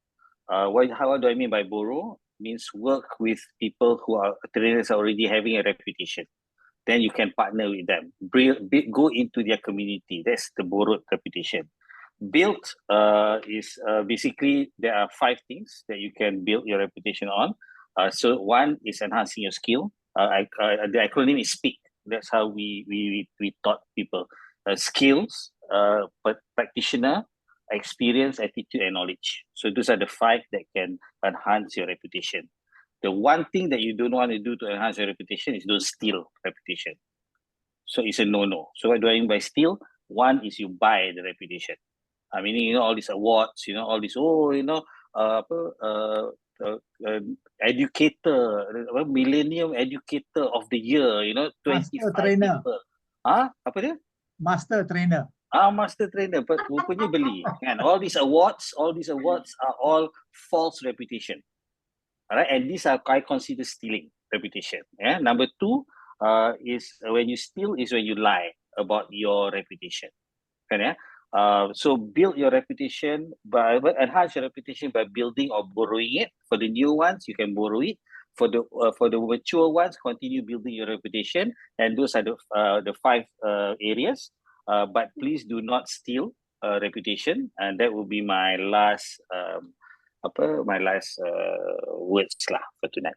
How do I mean by borrow? Means work with people who are trainers already having a reputation. Then you can partner with them. Go into their community. That's the borrowed reputation. Build is basically there are 5 things that you can build your reputation on. So one is enhancing your skill. The acronym is SPEAK. That's how we taught people. Skills, practitioner, experience, attitude, and knowledge. So those are the 5 that can enhance your reputation. The one thing that you don't want to do to enhance your reputation is don't steal reputation. So it's a no-no. So what do I mean by steal? One is you buy the reputation. I mean, you know, all these awards, you know, all these, educator, millennium educator of the year, you know, 25 trainer. people. Apa dia? Master trainer. Master trainer, but rupanya beli. And all these awards are all false reputation. All right, and these are, I consider, stealing reputation. Yeah. Number 2 is when you steal is when you lie about your reputation. Yeah? So build your reputation enhance your reputation by building or borrowing it. For the new ones, you can borrow it. For the mature ones, continue building your reputation. And those are the 5 areas. But please do not steal reputation. And that will be my last words lah for tonight.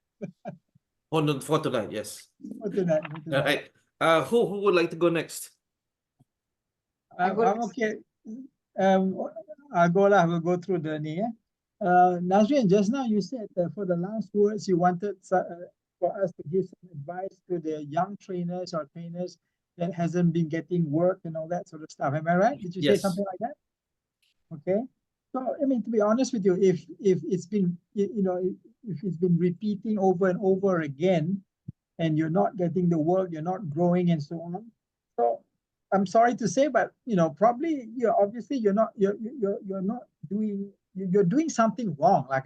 Oh, no, for tonight, yes. For tonight. All right. Who would like to go next? I'm okay. I'll go lah. We'll go through the knee. Nazrin, just now you said that for the last words you wanted for us to give some advice to the young trainers or trainers that hasn't been getting work and all that sort of stuff. Am I right? Did you say something like that? Okay. So I mean, to be honest with you, if it's been if it's been repeating over and over again, and you're not getting the work, you're not growing, and so on. So I'm sorry to say, but probably obviously you're not doing you're doing something wrong, like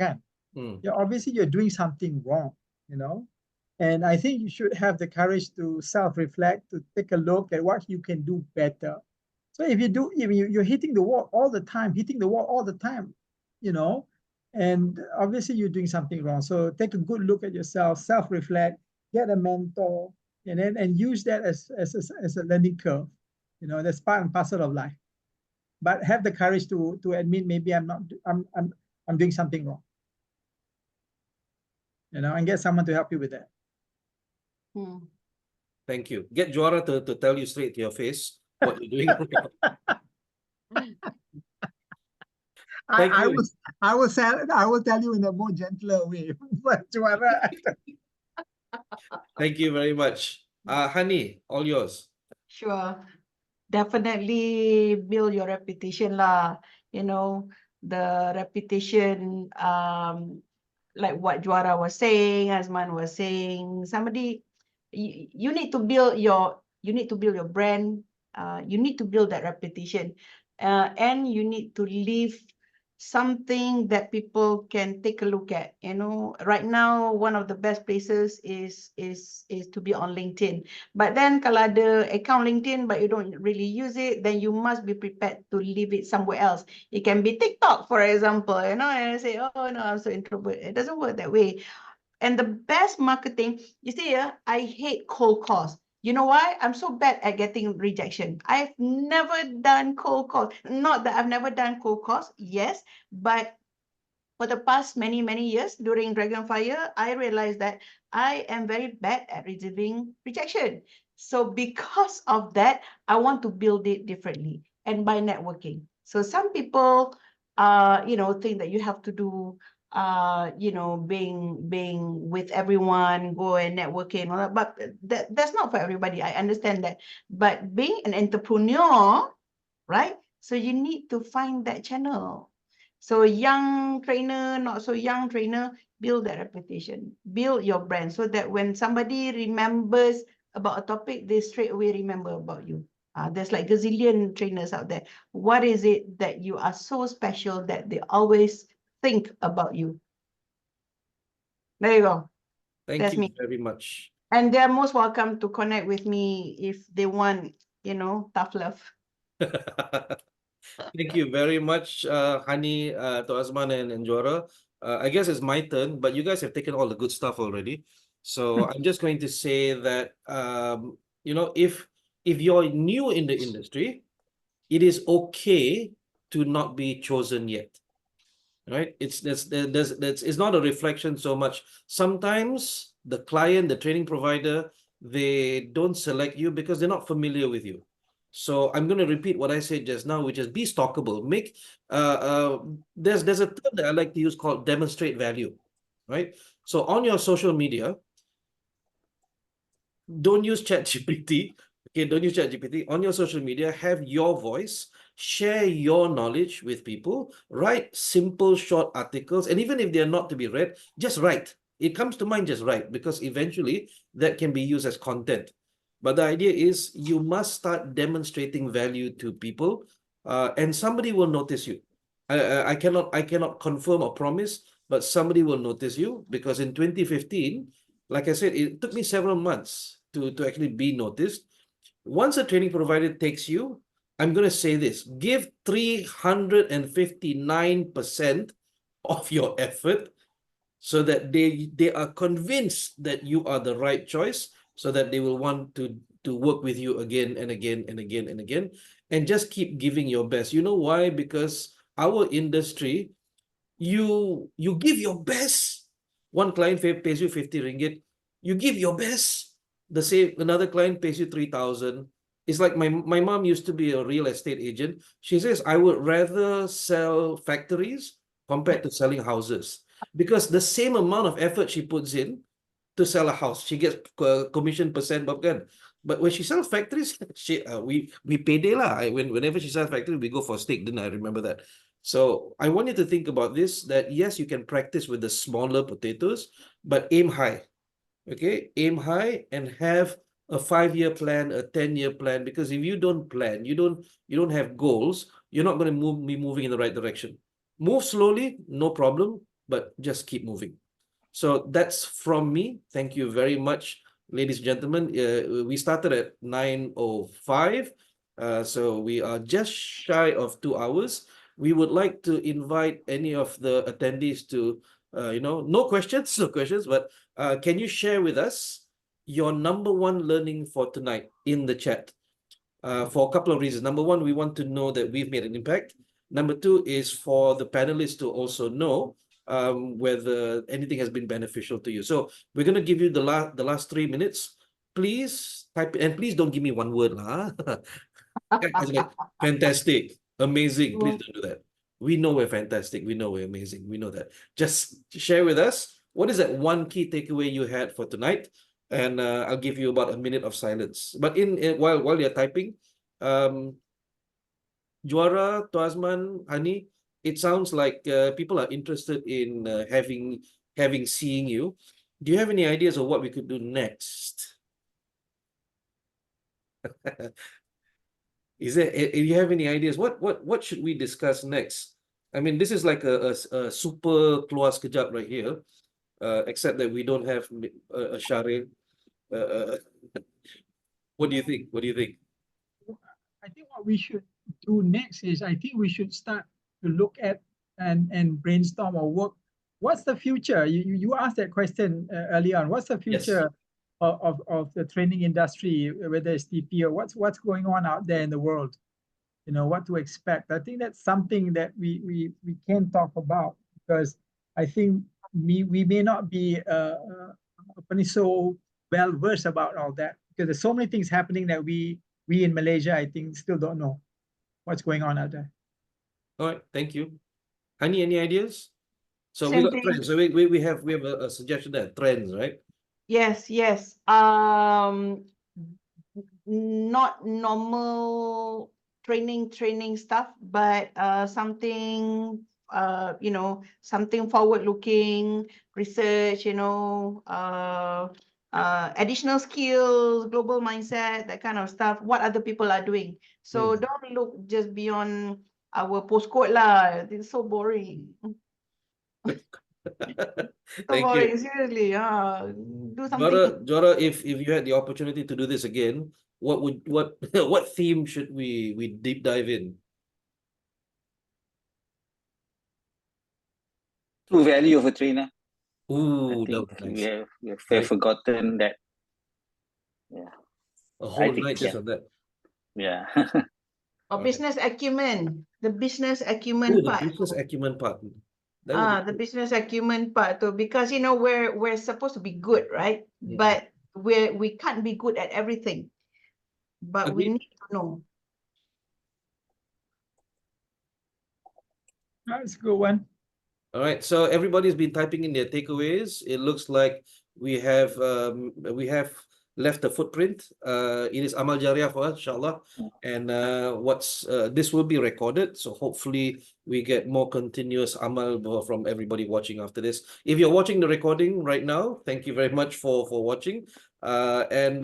you're doing something wrong, and I think you should have the courage to self-reflect, to take a look at what you can do better. So if you're hitting the wall all the time, and obviously you're doing something wrong. So take a good look at yourself, self-reflect, get a mentor, and use that as a learning curve. That's part and parcel of life. But have the courage to admit maybe I'm doing something wrong. And get someone to help you with that. Thank you. Get Juara to tell you straight to your face what you're doing. I will tell you in a more gentler way. But Juara. Thank you very much. Hani, all yours. Sure. Definitely build your reputation lah. The reputation, like what Juara was saying, Azman was saying, you need to build your brand, you need to build that reputation, and you need to leave something that people can take a look at. Right now one of the best places is to be on LinkedIn. But then kalau ada account LinkedIn but you don't really use it, then you must be prepared to leave it somewhere else. It can be TikTok, for example, and I say, oh no, I'm so introvert. It doesn't work that way. And the best marketing, you see, I hate cold calls. You know why? I'm so bad at getting rejection. I've never done cold calls. Not that I've never done cold calls, yes, but for the past many years during Dragonfire, I realized that I am very bad at receiving rejection. So because of that, I want to build it differently and by networking. So some people, think that you have to do being with everyone, go and networking, all that, but that's not for everybody. I understand that. But being an entrepreneur, right? So you need to find that channel. So young trainer, not so young trainer, build that reputation, build your brand, so that when somebody remembers about a topic, they straight away remember about you. There's like gazillion trainers out there. What is it that you are so special that they always think about you? There you go. Thank you very much. And they're most welcome to connect with me if they want, tough love. Thank you very much, Hani, to Azman and Juara. I guess it's my turn, but you guys have taken all the good stuff already. So I'm just going to say that, if you're new in the industry, it is okay to not be chosen yet. Right? It's not a reflection so much. Sometimes the client, the training provider, they don't select you because they're not familiar with you. So I'm going to repeat what I said just now, which is be stalkable. There's a term that I like to use called demonstrate value, right? So on your social media, don't use ChatGPT. Okay, don't use ChatGPT. On your social media, have your voice, share your knowledge with people, write simple, short articles, and even if they're not to be read, just write. It comes to mind, just write, because eventually that can be used as content. But the idea is you must start demonstrating value to people, and somebody will notice you. I cannot confirm or promise, but somebody will notice you, because in 2015, like I said, it took me several months to actually be noticed. Once a training provider takes you, I'm going to say this. Give 359% of your effort so that they are convinced that you are the right choice, so that they will want to work with you again and again and again and again. And just keep giving your best. You know why? Because our industry, you give your best. One client pays you 50 ringgit. You give your best. The same, another client pays you 3,000. It's like my mom used to be a real estate agent. She says, I would rather sell factories compared to selling houses, because the same amount of effort she puts in to sell a house, she gets commission percent, kan. But when she sells factories, we payday lah. Whenever she sells factories, we go for steak dinner. I remember that. So I want you to think about this, that yes, you can practice with the smaller potatoes, but aim high. Okay, aim high and have a 5-year plan, a 10-year plan, because if you don't plan, you don't have goals, you're not going to be moving in the right direction. Move slowly, no problem, but just keep moving. So that's from me. Thank you very much, ladies and gentlemen. We started at 9:05, so we are just shy of 2 hours. We would like to invite any of the attendees to, no questions, but can you share with us your #1 learning for tonight in the chat? For a couple of reasons. Number one, we want to know that we've made an impact. Number two is for the panelists to also know whether anything has been beneficial to you. So we're going to give you the last 3 minutes. Please type, and please don't give me one word lah. Like, fantastic, amazing. Please don't do that. We know we're fantastic. We know we're amazing. We know that. Just share with us, what is that one key takeaway you had for tonight? And I'll give you about a minute of silence. But while you're typing, Juara, Tuazman, Hani, it sounds like people are interested in seeing you. Do you have any ideas of what we could do next? If you have any ideas, what should we discuss next? I mean, this is like a super keluar sekejap right here, except that we don't have a Sharil. What do you think? What do you think? I think what we should do next is, I think we should start to look at and brainstorm or work. What's the future? You asked that question early on. What's the future of the training industry, whether it's TP or what's going on out there in the world? You know, what to expect. I think that's something that we can talk about, because I think we may not be so well versed about all that, because there's so many things happening that we in Malaysia, I think, still don't know what's going on out there. All right, thank you. Hani, any ideas? So Same we got thing. trends. So we have a suggestion there. Trends, right? Yes. Not normal training stuff, but something something forward-looking research, additional skills, global mindset, that kind of stuff, what other people are doing. So don't look just beyond our postcode lah. It's so boring. Thank boring, you. seriously. Do something. Jora, if you had the opportunity to do this again, what theme should we deep dive in? True value of a trainer. Ooh, I think nice. we have forgotten that. Yeah. A whole night just on that. Yeah. Business acumen. The business The acumen part. business acumen part. The business acumen part too, because we're supposed to be good, right? But we can't be good at everything. But we need to know. That's a good one. All right, so everybody's been typing in their takeaways. It looks like we have left a footprint. It is amal jariyah for us, inshallah. And this will be recorded, so hopefully we get more continuous amal from everybody watching after this. If you're watching the recording right now, thank you very much for watching. And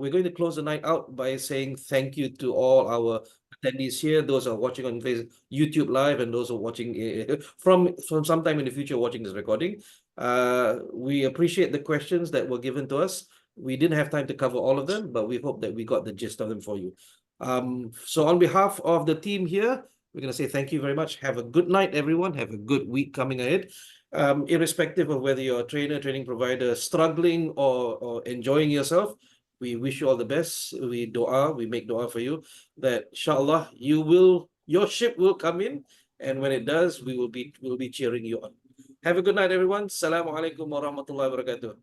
we're going to close the night out by saying thank you to all our attendees here, those who are watching on YouTube Live, and those who are watching from sometime in the future watching this recording. We appreciate the questions that were given to us. We didn't have time to cover all of them, but we hope that we got the gist of them for you. So on behalf of the team here, we're going to say thank you very much. Have a good night, everyone. Have a good week coming ahead. Irrespective of whether you're a trainer, training provider, struggling or enjoying yourself, we wish you all the best. We make dua for you that inshallah your ship will come in, and when it does, we'll be cheering you on. Have a good night, everyone. Assalamu alaikum warahmatullahi wabarakatuh.